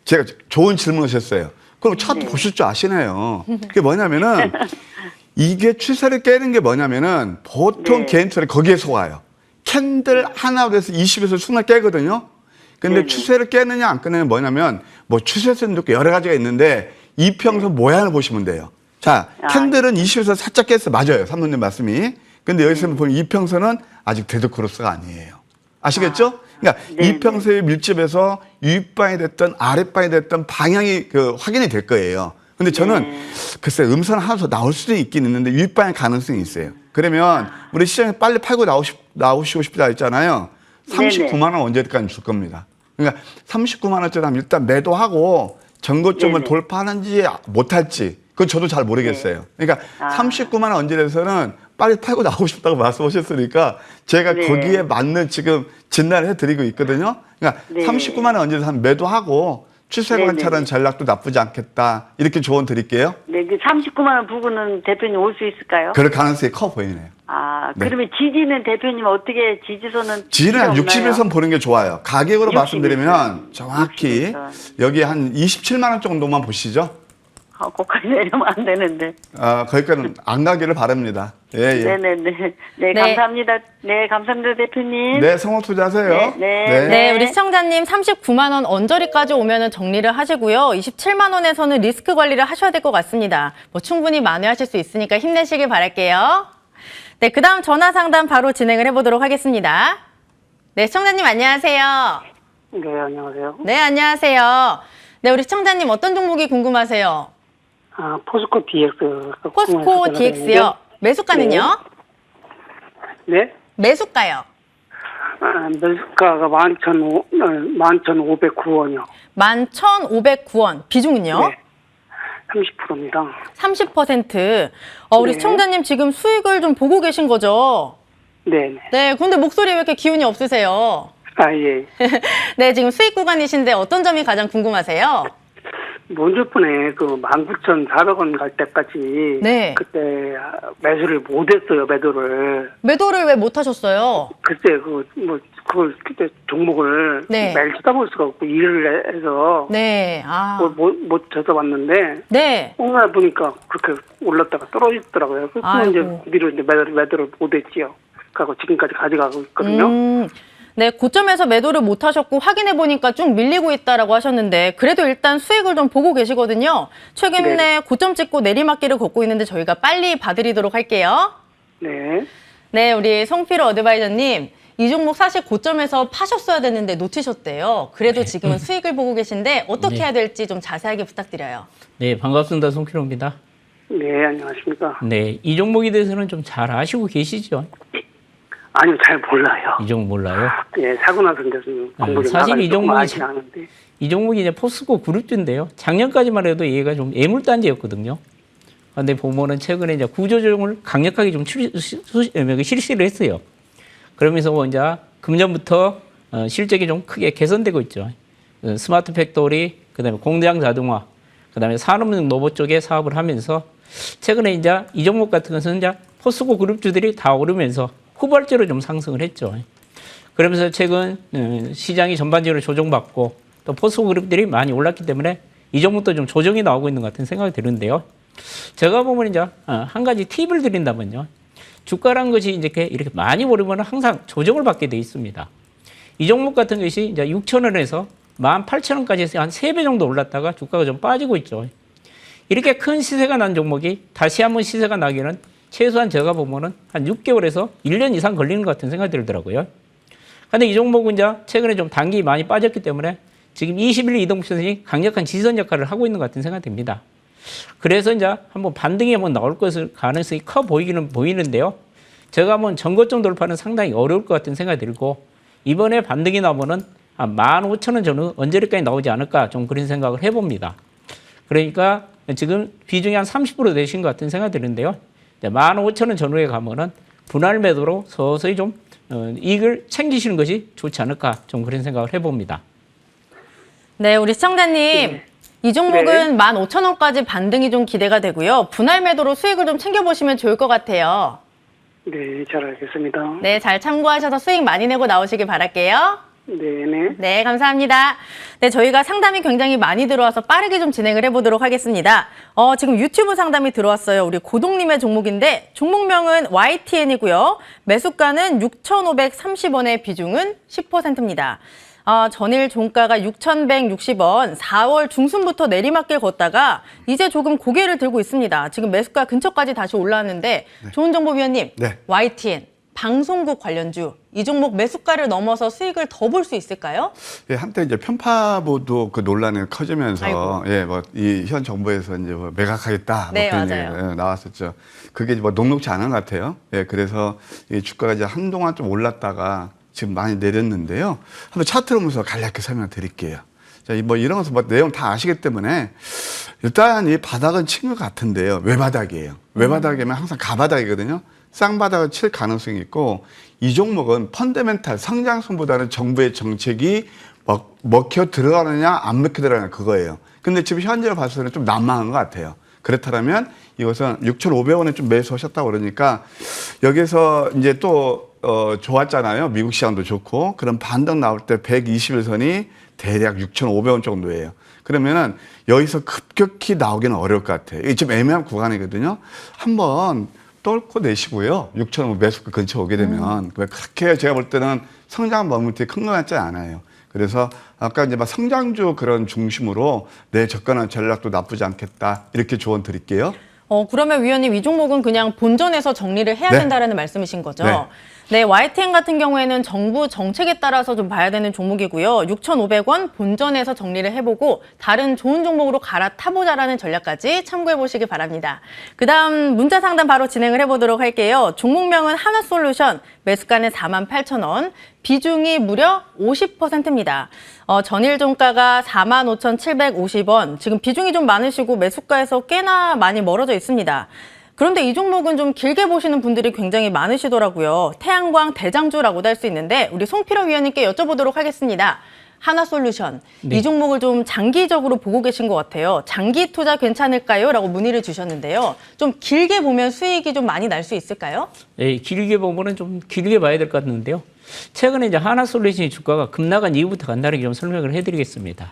제가 좋은 질문 하셨어요. 그럼 차트 보실 줄 아시네요. 그게 뭐냐면은 이게 추세를 깨는 게 뭐냐면은 보통 개인 투자는 거기에 속아요. 캔들 하나로 해서 20에서 순간 깨거든요. 근데 추세를 깨느냐 안 깨느냐 뭐냐면 뭐 추세선도 여러 가지가 있는데 이평선 모양을 보시면 돼요. 자, 캔들은 20에서 살짝 깼어. 맞아요. 사모님 말씀이. 근데 여기서 보면 이평선은 아직 데드 크로스가 아니에요. 아시겠죠? 그러니까 이평선의 밀집에서 윗방이 됐든 아랫방이 됐든 방향이 확인이 될 거예요. 근데 저는 글쎄 음선 하나서 나올 수도 있긴 있는데 윗방의 가능성이 있어요. 그러면 우리 시장에 빨리 팔고 나오시고 싶다 했잖아요. 39만 원 언제까지 줄 겁니다. 그러니까 39만 원짜리 하면 일단 매도하고 전고점을 돌파하는지 못할지 그건 저도 잘 모르겠어요. 그러니까 39만 원 언제에서는 빨리 팔고 나오고 싶다고 말씀하셨으니까 제가 거기에 맞는 지금 진단을 해드리고 있거든요. 그러니까 39만 원 언제에서 한 매도하고 추세 관찰하는 전략도 나쁘지 않겠다. 이렇게 조언 드릴게요. 네, 그 39만 원 부분은 대표님 올 수 있을까요? 그럴 가능성이 커 보이네요. 그러면 지지는 대표님 어떻게 지지선은 지지는 한 60일선 보는 게 좋아요. 가격으로 60일선. 말씀드리면 정확히 60일선. 여기 한 27만 원 정도만 보시죠. 거기까지 내려면 안 되는데. 거기까지는 안 가기를 바랍니다. 예. 네네네. 네, 감사합니다. 네, 감사합니다, 대표님. 네, 성공 투자하세요. 네, 우리 시청자님 39만 원 언저리까지 오면은 정리를 하시고요. 27만 원에서는 리스크 관리를 하셔야 될 것 같습니다. 뭐 충분히 만회하실 수 있으니까 힘내시길 바랄게요. 네, 그다음 전화 상담 바로 진행을 해보도록 하겠습니다. 네, 시청자님 안녕하세요. 네, 안녕하세요. 네, 안녕하세요. 네, 우리 시청자님 어떤 종목이 궁금하세요? 포스코 DX. 포스코 DX요. 매수가는요? 네? 매수가요. 매수가가 11,509원이요. 11,509원. 비중은요? 네. 30%입니다. 30%. 우리 네. 시청자님 지금 수익을 좀 보고 계신 거죠? 네. 네, 근데 목소리 왜 이렇게 기운이 없으세요? 예. 네, 지금 수익 구간이신데 어떤 점이 가장 궁금하세요? 먼저 번에 그 19,400원 갈 때까지. 네. 그때 매수를 못했어요, 매도를. 매도를 왜 못 하셨어요? 그때 그걸 그때 종목을 네. 매일 쳐다볼 수가 없고 일을 해서. 네, 못 쳐다봤는데. 네. 오늘 보니까 그렇게 올랐다가 떨어지더라고요. 그래서 이제 뒤로 이제 매도를 못했지요. 그리고 지금까지 가져가고 있거든요. 네, 고점에서 매도를 못 하셨고 확인해 보니까 쭉 밀리고 있다라고 하셨는데 그래도 일단 수익을 좀 보고 계시거든요. 최근에 고점 찍고 내리막길을 걷고 있는데 저희가 빨리 봐드리도록 할게요. 네. 네, 우리 송필호 어드바이저님. 이 종목 사실 고점에서 파셨어야 되는데 놓치셨대요. 그래도 지금은 수익을 보고 계신데 어떻게 네. 해야 될지 좀 자세하게 부탁드려요. 네, 반갑습니다. 송필호입니다. 네, 안녕하십니까. 네, 이 종목에 대해서는 좀 잘 아시고 계시죠? 아니요, 잘 몰라요. 이 종목 몰라요? 예, 사고 나서 이제 좀 공부 좀 사실 이 종목이 알긴 하는데. 이 종목이 이제 포스코 그룹주인데요. 작년까지만 해도 얘가 좀 애물단지였거든요. 그런데 보면은 최근에 이제 구조조정을 강력하게 좀 실시를 했어요. 그러면서 이제 금년부터 실적이 좀 크게 개선되고 있죠. 스마트 팩토리, 그다음에 공장 자동화, 그다음에 산업용 로봇 쪽에 사업을 하면서 최근에 이제 이 종목 같은 것은 이제 포스코 그룹주들이 다 오르면서 후발주로 좀 상승을 했죠. 그러면서 최근 시장이 전반적으로 조정받고 또 포스코 그룹들이 많이 올랐기 때문에 이 종목도 좀 조정이 나오고 있는 것 같은 생각이 드는데요. 제가 보면 이제 한 가지 팁을 드린다면요. 주가란 것이 이제 이렇게 많이 오르면 항상 조정을 받게 돼 있습니다. 이 종목 같은 것이 이제 6,000원에서 18,000원까지 해서 한 3배 정도 올랐다가 주가가 좀 빠지고 있죠. 이렇게 큰 시세가 난 종목이 다시 한번 시세가 나기는 최소한 제가 보면은 한 6개월에서 1년 이상 걸리는 것 같은 생각이 들더라고요. 근데 이 종목은 이제 최근에 좀 단기 많이 빠졌기 때문에 지금 21일 이동평선이 강력한 지지선 역할을 하고 있는 것 같은 생각이 듭니다. 그래서 이제 한번 반등이 한번 나올 것을 가능성이 커 보이기는 보이는데요. 제가 한번 전고점 돌파는 상당히 어려울 것 같은 생각이 들고 이번에 반등이 나오면은 한 15,000원 전후 언저리까지 나오지 않을까 좀 그런 생각을 해봅니다. 그러니까 지금 비중이 한 30% 되신 것 같은 생각이 드는데요. 15,000원 전후에 가면은 분할 매도로 서서히 좀 이익을 챙기시는 것이 좋지 않을까 좀 그런 생각을 해봅니다. 네, 우리 시청자님. 이 종목은 15,000원까지 반등이 좀 기대가 되고요. 분할 매도로 수익을 좀 챙겨보시면 좋을 것 같아요. 네, 잘 알겠습니다. 네, 잘 참고하셔서 수익 많이 내고 나오시길 바랄게요. 네네. 네, 감사합니다. 네, 저희가 상담이 굉장히 많이 들어와서 빠르게 좀 진행을 해보도록 하겠습니다. 지금 유튜브 상담이 들어왔어요. 우리 고동님의 종목인데 종목명은 YTN이고요. 매수가는 6,530원의 비중은 10%입니다. 전일 종가가 6,160원, 4월 중순부터 내리막길 걷다가 이제 조금 고개를 들고 있습니다. 지금 매수가 근처까지 다시 올라왔는데 좋은 정보 위원님, 네. YTN 방송국 관련주 이 종목 매수가를 넘어서 수익을 더 볼 수 있을까요? 예, 한때 이제 편파보도 그 논란이 커지면서 아이고. 예, 뭐 이 현 정부에서 이제 뭐 매각하겠다 네, 뭐 그런 맞아요. 얘기가 나왔었죠. 그게 뭐 녹록지 않은 것 같아요. 예, 그래서 이 주가가 이제 한동안 좀 올랐다가 지금 많이 내렸는데요. 한번 차트로 보면서 간략히 설명드릴게요. 자, 뭐 이런 것은 뭐 내용 다 아시기 때문에 일단 이 바닥은 친 것 같은데요. 외바닥이에요. 외바닥이면 항상 가바닥이거든요. 쌍바닥을 칠 가능성이 있고 이 종목은 펀더멘탈 성장성보다는 정부의 정책이 먹혀 들어가느냐 안 먹혀 들어가느냐 그거예요. 근데 지금 현재로 봤을 때는 좀 난망한 것 같아요. 그렇다면 이것은 6,500원에 좀 매수하셨다고 그러니까 여기서 이제 또 좋았잖아요. 미국 시장도 좋고 그럼 반등 나올 때 121선이 대략 6,500원 정도예요. 그러면은 여기서 급격히 나오기는 어려울 것 같아요. 이게 좀 애매한 구간이거든요. 한번 뚫고 내시고요. 6,500원 매수가 근처 오게 되면 그렇게 제가 볼 때는 성장 머물티 큰 것 같지 않아요. 그래서 아까 이제 막 성장주 그런 중심으로 내 접근한 전략도 나쁘지 않겠다. 이렇게 조언 드릴게요. 그러면 위원님 이 종목은 그냥 본전에서 정리를 해야 네. 된다는 말씀이신 거죠? 네. 네, YTN 같은 경우에는 정부 정책에 따라서 좀 봐야 되는 종목이고요. 6,500원 본전에서 정리를 해보고 다른 좋은 종목으로 갈아타보자라는 전략까지 참고해 보시기 바랍니다. 그다음 문자 상담 바로 진행을 해보도록 할게요. 종목명은 하나솔루션, 매수가는 48,000원, 비중이 무려 50%입니다. 전일 종가가 45,750원, 지금 비중이 좀 많으시고 매수가에서 꽤나 많이 멀어져 있습니다. 그런데 이 종목은 좀 길게 보시는 분들이 굉장히 많으시더라고요. 태양광 대장주라고도 할 수 있는데 우리 송필호 위원님께 여쭤보도록 하겠습니다. 하나솔루션, 네. 이 종목을 좀 장기적으로 보고 계신 것 같아요. 장기 투자 괜찮을까요? 라고 문의를 주셨는데요. 좀 길게 보면 수익이 좀 많이 날 수 있을까요? 네, 길게 보면은 좀 길게 봐야 될 것 같은데요. 최근에 이제 하나솔루션의 주가가 급락한 이유부터 간단하게 좀 설명을 해드리겠습니다.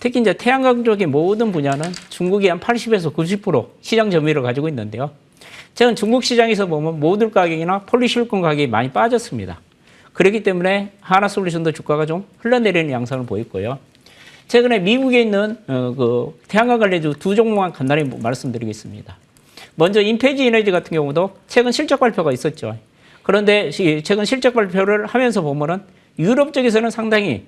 특히 이제 태양광 쪽의 모든 분야는 중국이 한 80에서 90% 시장 점유율을 가지고 있는데요. 최근 중국 시장에서 보면 모듈 가격이나 폴리실리콘 가격이 많이 빠졌습니다. 그렇기 때문에 하나솔루션도 주가가 좀 흘러내리는 양상을 보였고요. 최근에 미국에 있는 그 태양광 관련주 두 종목만 간단히 말씀드리겠습니다. 먼저 인페지 에너지 같은 경우도 최근 실적 발표가 있었죠. 그런데 최근 실적 발표를 하면서 보면은 유럽 쪽에서는 상당히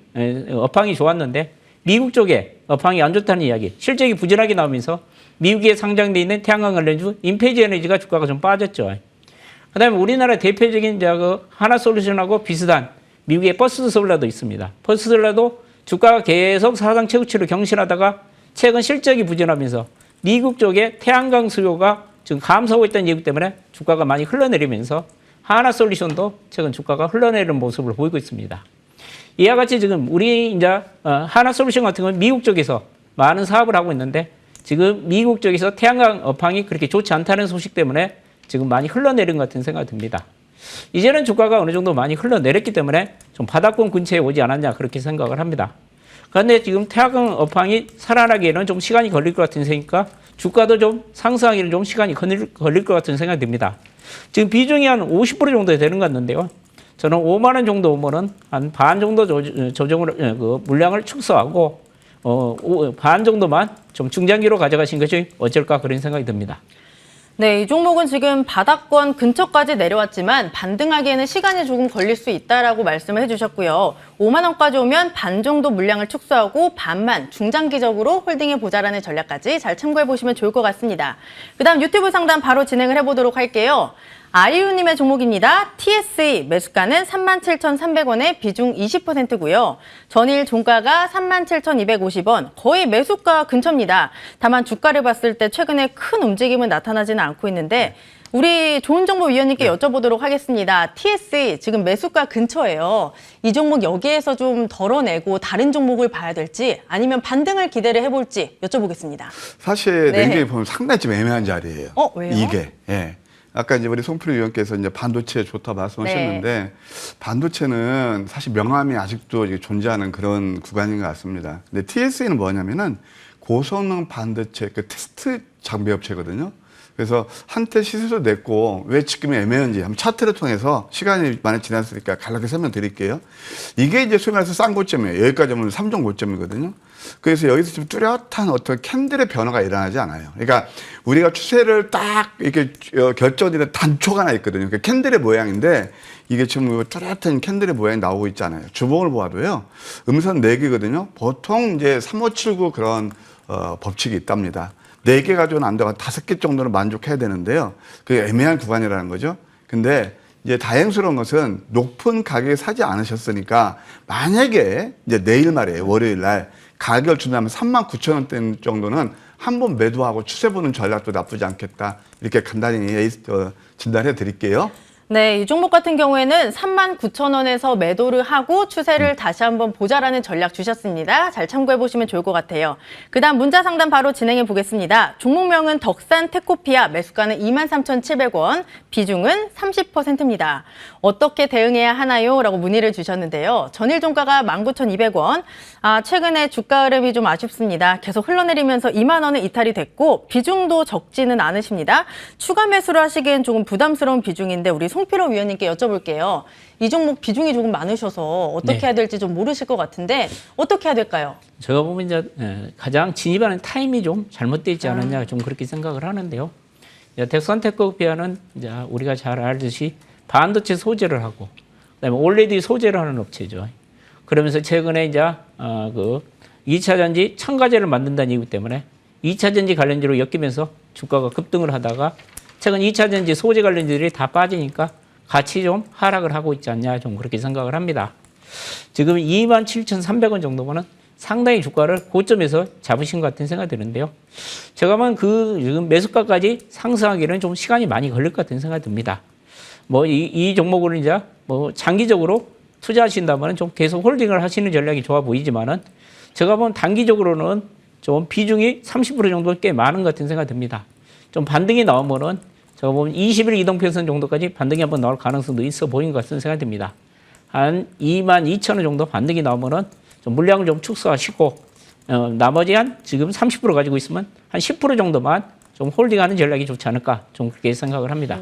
업황이 좋았는데 미국 쪽에 업황이 안 좋다는 이야기, 실적이 부진하게 나오면서 미국에 상장돼 있는 태양광 관련주 인페이지 에너지가 주가가 좀 빠졌죠. 그다음에 우리나라 대표적인 그 하나솔루션하고 비슷한 미국의 퍼스트솔라도 있습니다. 퍼스트솔라도 주가가 계속 사상 최고치를 경신하다가 최근 실적이 부진하면서 미국 쪽에 태양광 수요가 지금 감소하고 있다는 얘기 때문에 주가가 많이 흘러내리면서 하나솔루션도 최근 주가가 흘러내리는 모습을 보이고 있습니다. 이와 같이 지금 우리 이제 하나솔루션 같은 건 미국 쪽에서 많은 사업을 하고 있는데 지금 미국 쪽에서 태양광 업황이 그렇게 좋지 않다는 소식 때문에 지금 많이 흘러내린 것 같은 생각이 듭니다. 이제는 주가가 어느 정도 많이 흘러내렸기 때문에 좀 바닥권 근처에 오지 않았냐 그렇게 생각을 합니다. 그런데 지금 태양광 업황이 살아나기에는 좀 시간이 걸릴 것 같은 생각이니까 주가도 좀 상승하기는 좀 시간이 걸릴 것 같은 생각이 듭니다. 지금 비중이 한 50% 정도 되는 것 같는데요. 저는 5만 원 정도 오면은 한 반 정도 조정을 그 물량을 축소하고 반 정도만 좀 중장기로 가져가신 것이 어쩔까 그런 생각이 듭니다. 네, 이 종목은 지금 바닥권 근처까지 내려왔지만 반등하기에는 시간이 조금 걸릴 수 있다라고 말씀을 해주셨고요. 5만 원까지 오면 반 정도 물량을 축소하고 반만 중장기적으로 홀딩해 보자라는 전략까지 잘 참고해 보시면 좋을 것 같습니다. 그다음 유튜브 상담 바로 진행을 해보도록 할게요. 아이유님의 종목입니다. TSE 매수가는 37,300원에 비중 20%고요. 전일 종가가 37,250원, 거의 매수가 근처입니다. 다만 주가를 봤을 때 최근에 큰 움직임은 나타나지는 않고 있는데 우리 좋은정보위원님께 여쭤보도록 하겠습니다. TSE 지금 매수가 근처예요. 이 종목 여기에서 좀 덜어내고 다른 종목을 봐야 될지 아니면 반등을 기대를 해볼지 여쭤보겠습니다. 사실 네. 냉정히 보면 상당히 좀 애매한 자리예요. 왜요? 이게. 예. 아까 이제 우리 송필호 위원께서 이제 반도체 좋다 말씀하셨는데 반도체는 사실 명암이 아직도 존재하는 그런 구간인 것 같습니다. 근데 TSE는 뭐냐면은 고성능 반도체 그 테스트 장비 업체거든요. 그래서 한때 시세도 냈고 왜 지금 애매한지 한번 차트를 통해서 시간이 많이 지났으니까 간략하게 설명드릴게요. 이게 이제 소위 말해서 싼 고점이에요. 여기까지 오면 3종 고점이거든요. 그래서 여기서 좀 뚜렷한 어떤 캔들의 변화가 일어나지 않아요. 그러니까 우리가 추세를 딱 이렇게 결정되는 단초가 하나 있거든요. 그 캔들의 모양인데 이게 지금 뚜렷한 캔들의 모양이 나오고 있잖아요. 주봉을 보아도요. 음선 4개거든요. 보통 이제 3579 그런 법칙이 있답니다. 4개 가지고는 안 되고 5개 정도는 만족해야 되는데요. 그게 애매한 구간이라는 거죠. 근데 이제 다행스러운 것은 높은 가격에 사지 않으셨으니까 만약에 이제 내일 말이에요. 월요일 날 가격을 준다면 39,000원대 정도는 한번 매도하고 추세 보는 전략도 나쁘지 않겠다. 이렇게 간단히 진단해 드릴게요. 네, 이 종목 같은 경우에는 39,000원에서 매도를 하고 추세를 다시 한번 보자라는 전략 주셨습니다. 잘 참고해 보시면 좋을 것 같아요. 그다음 문자 상담 바로 진행해 보겠습니다. 종목명은 덕산 테코피아, 매수가는 23,700원, 비중은 30%입니다. 어떻게 대응해야 하나요? 라고 문의를 주셨는데요. 전일 종가가 19,200원. 최근에 주가 흐름이 좀 아쉽습니다. 계속 흘러내리면서 2만 원은 이탈이 됐고 비중도 적지는 않으십니다. 추가 매수를 하시기엔 조금 부담스러운 비중인데 우리 송필호 위원님께 여쭤볼게요. 이 종목 비중이 조금 많으셔서 어떻게 해야 될지 좀 모르실 것 같은데 어떻게 해야 될까요? 제가 보면 이제 가장 진입하는 타임이 좀 잘못되어 있지 않았냐 좀 그렇게 생각을 하는데요. 덕산테크피아는 이제 우리가 잘 알듯이 반도체 소재를 하고 그다음에 OLED 소재를 하는 업체죠. 그러면서 최근에 이제 그 2차 전지 첨가제를 만든다는 이유 때문에 2차 전지 관련주로 엮이면서 주가가 급등을 하다가 최근 2차 전지 소재 관련주들이 다 빠지니까 같이 좀 하락을 하고 있지 않냐 좀 그렇게 생각을 합니다. 지금 27,300원 정도면은 상당히 주가를 고점에서 잡으신 것 같은 생각이 드는데요. 제가 보면 지금 매수가까지 상승하기는 좀 시간이 많이 걸릴 것 같은 생각이 듭니다. 이 종목을 이제 장기적으로 투자하신다면 좀 계속 홀딩을 하시는 전략이 좋아 보이지만은 제가 보면 단기적으로는 좀 비중이 30% 정도 꽤 많은 것 같은 생각이 듭니다. 좀 반등이 나오면은 제가 보면 20일 이동평선 정도까지 반등이 한번 나올 가능성도 있어 보이는 것 같은 생각이 듭니다. 한 22,000원 정도 반등이 나오면은 좀 물량을 좀 축소하시고 나머지 한 지금 30% 가지고 있으면 한 10% 정도만 좀 홀딩하는 전략이 좋지 않을까 좀 그렇게 생각을 합니다.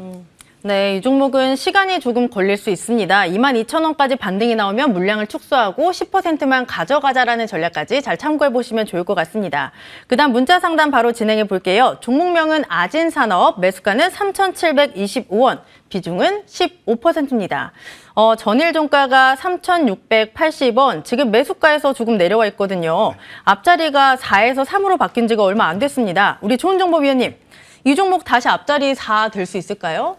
네, 이 종목은 시간이 조금 걸릴 수 있습니다. 22,000원까지 반등이 나오면 물량을 축소하고 10%만 가져가자라는 전략까지 잘 참고해 보시면 좋을 것 같습니다. 그다음 문자 상담 바로 진행해 볼게요. 종목명은 아진산업, 매수가는 3,725원, 비중은 15%입니다. 전일 종가가 3,680원, 지금 매수가에서 조금 내려와 있거든요. 앞자리가 4에서 3으로 바뀐 지가 얼마 안 됐습니다. 우리 좋은정보위원님, 이 종목 다시 앞자리 4 될 수 있을까요?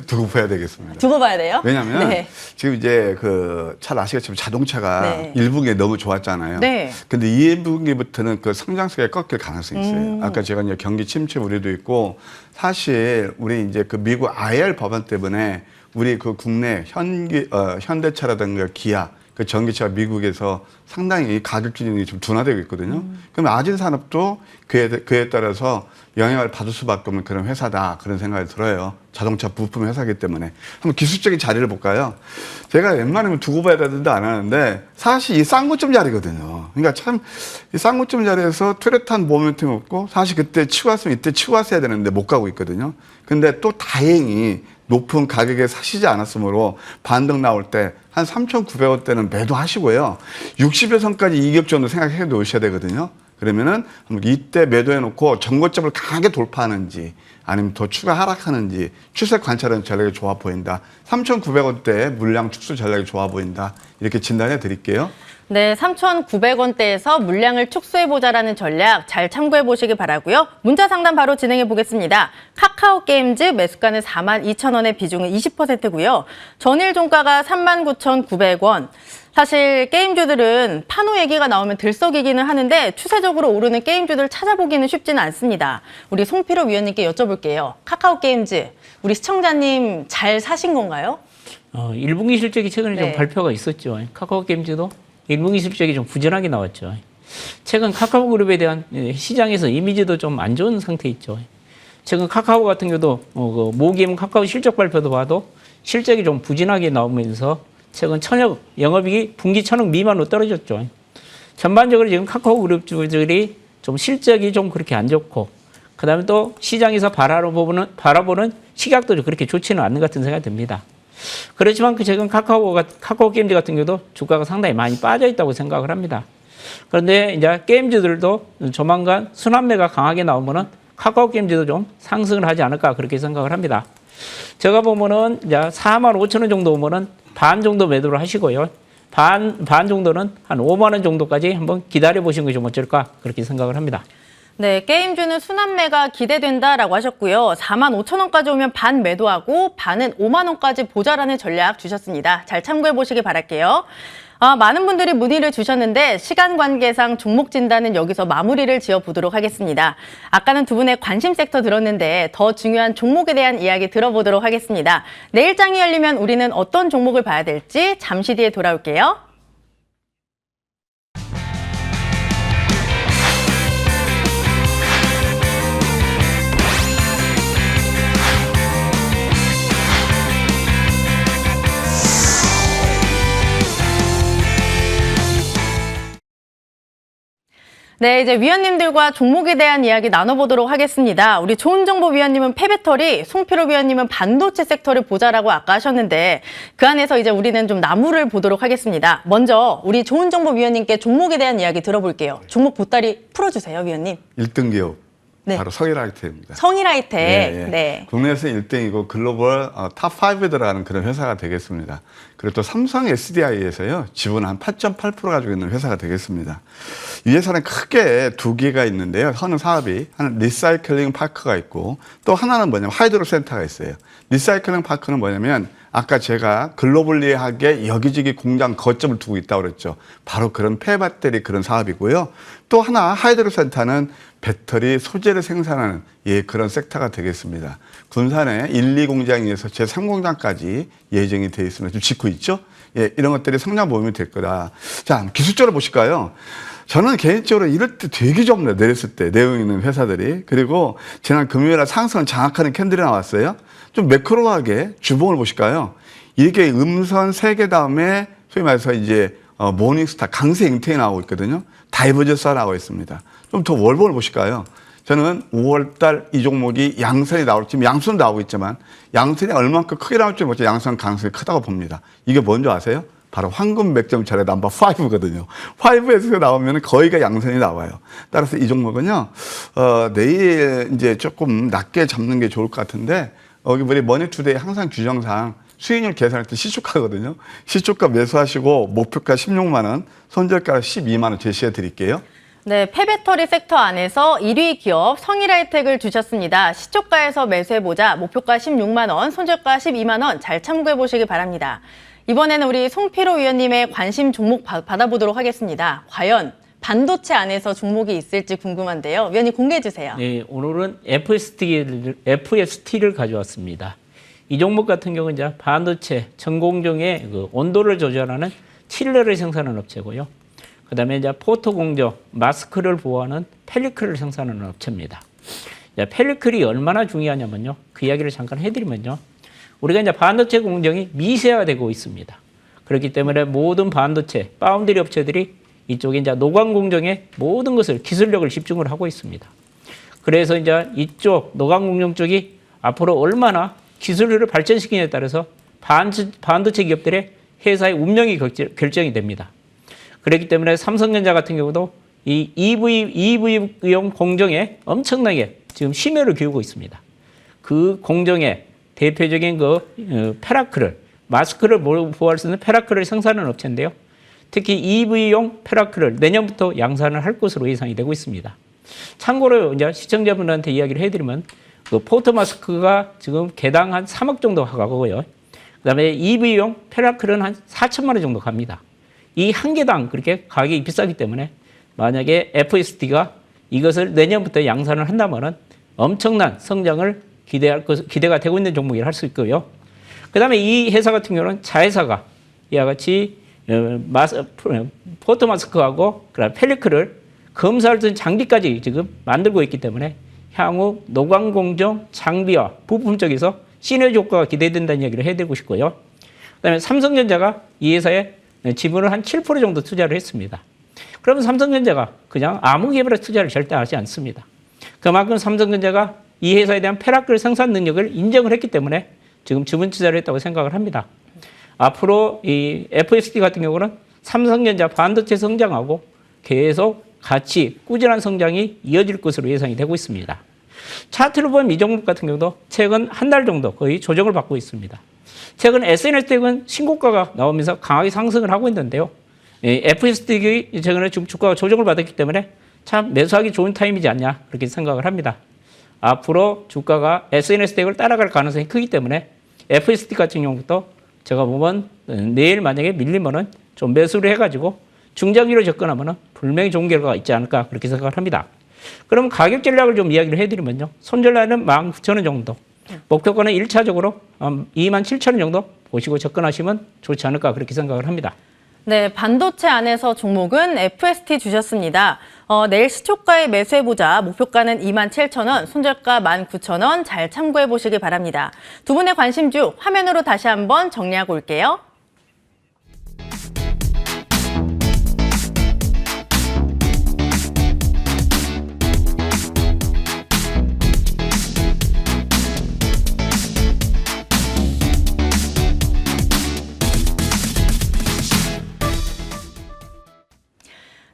두고 봐야 되겠습니다. 두고 봐야 돼요? 왜냐하면 네. 지금 이제 잘 아시겠지만 자동차가 네. 1분기에 너무 좋았잖아요. 네. 근데 2분기부터는 그 성장세가 꺾일 가능성이 있어요. 아까 제가 이제 경기 침체 우려도 있고 사실 우리 이제 그 미국 IR 법안 때문에 우리 그 국내 현대차라든가 기아 그 전기차가 미국에서 상당히 가격 기준이 좀 둔화되고 있거든요. 그럼 아진산업도 그에 따라서 영향을 받을 수밖에 없는 그런 회사다. 그런 생각이 들어요. 자동차 부품 회사이기 때문에. 한번 기술적인 자리를 볼까요? 제가 웬만하면 두고 봐야 되는데 안 하는데 사실 이 쌍고점 자리거든요. 그러니까 참 이 쌍고점 자리에서 뚜렷한 모멘텀이 없고 사실 그때 치고 왔으면 이때 치고 왔어야 되는데 못 가고 있거든요. 근데 또 다행히 높은 가격에 사시지 않았으므로 반등 나올 때 한 3,900원대는 매도하시고요. 60여 선까지 이격 정도 생각해 놓으셔야 되거든요. 그러면은 이때 매도해 놓고 전고점을 강하게 돌파하는지 아니면 더 추가 하락하는지 추세 관찰하는 전략이 좋아 보인다. 3,900원대 물량 축소 전략이 좋아 보인다. 이렇게 진단해 드릴게요. 네, 3,900원대에서 물량을 축소해보자라는 전략 잘 참고해 보시기 바라고요. 문자 상담 바로 진행해 보겠습니다. 카카오 게임즈 매수가는 42,000원의 비중은 20%고요. 전일 종가가 39,900원. 사실 게임주들은 판호 얘기가 나오면 들썩이기는 하는데 추세적으로 오르는 게임주들 찾아보기는 쉽지는 않습니다. 우리 송필호 위원님께 여쭤볼게요. 카카오 게임즈, 우리 시청자님 잘 사신 건가요? 1분기 실적이 최근에 네. 좀 발표가 있었죠. 카카오 게임즈도 1분기 실적이 좀 부진하게 나왔죠. 최근 카카오 그룹에 대한 시장에서 이미지도 좀 안 좋은 상태 있죠. 최근 카카오 같은 경우도 모기임 카카오 실적 발표도 봐도 실적이 좀 부진하게 나오면서 최근 영업이익이 분기 1,000억 미만으로 떨어졌죠. 전반적으로 지금 카카오 그룹주들이 좀 실적이 좀 그렇게 안 좋고 그다음에 또 시장에서 바라보는 시각도 그렇게 좋지는 않는 것 같은 생각이 듭니다. 그렇지만 최근 카카오 게임즈 같은 경우도 주가가 상당히 많이 빠져 있다고 생각을 합니다. 그런데 이제 게임즈들도 조만간 순환매가 강하게 나오면은 카카오 게임즈도 좀 상승을 하지 않을까 그렇게 생각을 합니다. 제가 보면은 이제 45,000원 정도 오면은 반 정도 매도를 하시고요. 반 정도는 한 5만 원 정도까지 한번 기다려 보시는 게 좀 어쩔까 그렇게 생각을 합니다. 네, 게임주는 순환매가 기대된다라고 하셨고요. 45,000원까지 오면 반 매도하고 반은 5만 원까지 보자라는 전략 주셨습니다. 잘 참고해 보시기 바랄게요. 많은 분들이 문의를 주셨는데 시간 관계상 종목 진단은 여기서 마무리를 지어보도록 하겠습니다. 아까는 두 분의 관심 섹터 들었는데 더 중요한 종목에 대한 이야기 들어보도록 하겠습니다. 내일 장이 열리면 우리는 어떤 종목을 봐야 될지 잠시 뒤에 돌아올게요. 네, 이제 위원님들과 종목에 대한 이야기 나눠보도록 하겠습니다. 우리 좋은정보 위원님은 폐배터리, 송필호 위원님은 반도체 섹터를 보자라고 아까 하셨는데 그 안에서 이제 우리는 좀 나무를 보도록 하겠습니다. 먼저 우리 좋은정보 위원님께 종목에 대한 이야기 들어볼게요. 종목 보따리 풀어주세요, 위원님. 1등 기업. 네. 바로 성일하이텍입니다. 성일하이텍. 네. 네. 국내에서 1등이고 글로벌 탑5에 들어가는 그런 회사가 되겠습니다. 그리고 또 삼성 SDI에서요. 지분 한 8.8% 가지고 있는 회사가 되겠습니다. 이 회사는 크게 두 개가 있는데요. 하는 사업이 하나는 리사이클링 파크가 있고 또 하나는 뭐냐면 하이드로 센터가 있어요. 리사이클링 파크는 뭐냐면 아까 제가 글로벌리하게 여기저기 공장 거점을 두고 있다고 그랬죠. 바로 그런 폐배터리 그런 사업이고요. 또 하나 하이드로 센터는 배터리 소재를 생산하는 그런 섹터가 되겠습니다. 군산에 1, 2 공장에서 제3공장까지 예정이 되어 있으면 좀 짓고 있죠. 이런 것들이 성장 모임이 될 거다. 자, 기술적으로 보실까요? 저는 개인적으로 이럴 때 되게 좋네요. 내렸을 때 내용 있는 회사들이. 그리고 지난 금요일에 상승을 장악하는 캔들이 나왔어요. 좀 매크로하게 주봉을 보실까요? 이게 음선 3개 다음에 소위 말해서 이제 모닝스타 강세 잉태이 나오고 있거든요. 다이버전스가 나오고 있습니다. 좀 더 월봉을 보실까요? 저는 5월달 이 종목이 양선이 나올지, 지금 양선 나오고 있지만 양선이 얼마만큼 크게 나올지 모르죠. 양선 가능성이 크다고 봅니다. 이게 뭔지 아세요? 바로 황금 맥점차례 넘버 5거든요. 5에서 나오면 거의가 양선이 나와요. 따라서 이 종목은요, 내일 이제 조금 낮게 잡는 게 좋을 것 같은데, 여기 우리 머니투데이 항상 규정상 수익률 계산할 때 시초가거든요. 시초가 매수하시고 목표가 16만 원, 손절가 12만 원 제시해 드릴게요. 네, 폐배터리 섹터 안에서 1위 기업 성일하이텍을 주셨습니다. 시초가에서 매수해보자. 목표가 16만 원, 손절가 12만 원 잘 참고해보시기 바랍니다. 이번에는 우리 송필호 위원님의 관심 종목 받아보도록 하겠습니다. 과연 반도체 안에서 종목이 있을지 궁금한데요. 위원님 공개해 주세요. 네, 오늘은 FST를 가져왔습니다. 이 종목 같은 경우는 이제 반도체 전공정의 그 온도를 조절하는 칠러를 생산하는 업체고요. 그다음에 이제 포토 공정 마스크를 보호하는 펠리클을 생산하는 업체입니다. 펠리클이 얼마나 중요하냐면요. 그 이야기를 잠깐 해드리면요. 우리가 이제 반도체 공정이 미세화되고 있습니다. 그렇기 때문에 모든 반도체 파운드리 업체들이 이쪽에 이제 노광 공정에 모든 것을 기술력을 집중을 하고 있습니다. 그래서 이제 이쪽 노광 공정 쪽이 앞으로 얼마나 기술력을 발전시키냐에 따라서 반도체 기업들의 회사의 운명이 결정이 됩니다. 그렇기 때문에 삼성전자 같은 경우도 이 EV용 공정에 엄청나게 지금 심혈을 기울이고 있습니다. 그 공정의 대표적인 페라클을, 마스크를 보호할 수 있는 페라클을 생산하는 업체인데요. 특히 EV용 페라클을 내년부터 양산을 할 것으로 예상이 되고 있습니다. 참고로 이제 시청자분들한테 이야기를 해드리면 그 포토 마스크가 지금 개당 한 3억 정도 가고요. 그다음에 EV용 페라클은 한 4천만 원 정도 갑니다. 이 한 개당 그렇게 가격이 비싸기 때문에 만약에 FST가 이것을 내년부터 양산을 한다면은 엄청난 성장을 기대가 되고 있는 종목이라 할 수 있고요. 그다음에 이 회사 같은 경우는 자회사가 이와 같이 포토 마스크하고 그다음 펠리클을 검사할 수 있는 장비까지 지금 만들고 있기 때문에 향후 노광 공정 장비와 부품 쪽에서 시너지 효과가 기대된다는 얘기를 해드리고 싶고요. 그다음에 삼성전자가 이 회사에 지분을 한 7% 정도 투자를 했습니다. 그러면 삼성전자가 그냥 아무 개별의 투자를 절대 하지 않습니다. 그만큼 삼성전자가 이 회사에 대한 페라클 생산 능력을 인정을 했기 때문에 지금 지분 투자를 했다고 생각을 합니다. 앞으로 이 FST 같은 경우는 삼성전자 반도체 성장하고 계속 같이 꾸준한 성장이 이어질 것으로 예상이 되고 있습니다. 차트로 보면 이 종목 같은 경우도 최근 한 달 정도 거의 조정을 받고 있습니다. 최근 SNS텍은 신고가가 나오면서 강하게 상승을 하고 있는데요. FS텍이 최근에 지금 주가가 조정을 받았기 때문에 참 매수하기 좋은 타임이지 않냐 그렇게 생각을 합니다. 앞으로 주가가 SNS텍을 따라갈 가능성이 크기 때문에 FST 같은 경우부터 제가 보면 내일 만약에 밀리면은 좀 매수를 해가지고 중장기로 접근하면은 분명히 좋은 결과가 있지 않을까 그렇게 생각을 합니다. 그럼 가격 전략을 좀 이야기를 해드리면요. 손절라인은 19,000원 정도. 목표가는 1차적으로 27,000원 정도 보시고 접근하시면 좋지 않을까 그렇게 생각을 합니다. 네, 반도체 안에서 종목은 FST 주셨습니다. 내일 시초가에 매수해보자. 목표가는 27,000원, 손절가 19,000원 잘 참고해보시기 바랍니다. 두 분의 관심주 화면으로 다시 한번 정리하고 올게요.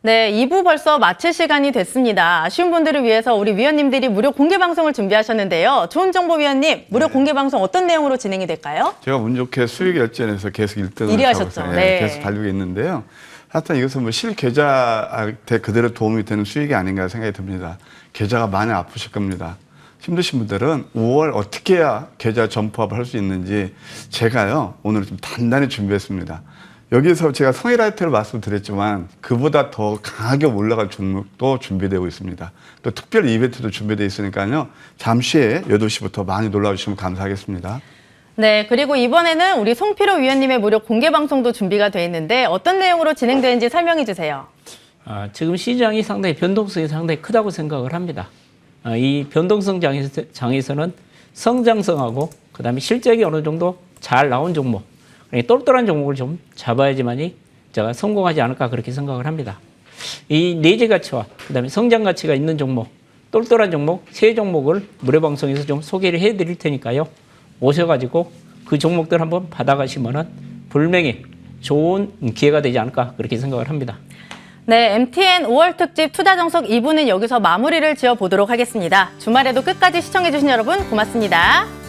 네, 2부 벌써 마칠 시간이 됐습니다. 아쉬운 분들을 위해서 우리 위원님들이 무료 공개 방송을 준비하셨는데요. 좋은 정보 위원님, 무료 공개 방송 어떤 내용으로 진행이 될까요? 제가 운 좋게 수익 열전에서 계속 1등을 1위 하셨죠. 네. 계속 달리고 있는데요. 하여튼 이것은 뭐 실계좌한테 그대로 도움이 되는 수익이 아닌가 생각이 듭니다. 계좌가 많이 아프실 겁니다. 힘드신 분들은 5월 어떻게 해야 계좌 점포합을 할 수 있는지 제가요 오늘 좀 단단히 준비했습니다. 여기서 제가 성일하이텍을 말씀드렸지만 그보다 더 강하게 올라갈 종목도 준비되고 있습니다. 또 특별 이벤트도 준비되어 있으니까요. 잠시 후에 8시부터 많이 놀러주시면 감사하겠습니다. 네, 그리고 이번에는 우리 송필호 위원님의 무료 공개 방송도 준비가 돼 있는데 어떤 내용으로 진행되는지 설명해 주세요. 지금 시장이 상당히 변동성이 상당히 크다고 생각을 합니다. 이 변동성 장에서는 성장성하고 그다음에 실적이 어느 정도 잘 나온 종목, 똘똘한 종목을 좀 잡아야지만이 제가 성공하지 않을까 그렇게 생각을 합니다. 이 내재 가치와 그다음에 성장 가치가 있는 종목, 똘똘한 종목, 세 종목을 무료방송에서 좀 소개를 해드릴 테니까요. 오셔가지고 그 종목들 한번 받아가시면은 분명히 좋은 기회가 되지 않을까 그렇게 생각을 합니다. 네, MTN 5월 특집 투자 정석 2부는 여기서 마무리를 지어보도록 하겠습니다. 주말에도 끝까지 시청해주신 여러분 고맙습니다.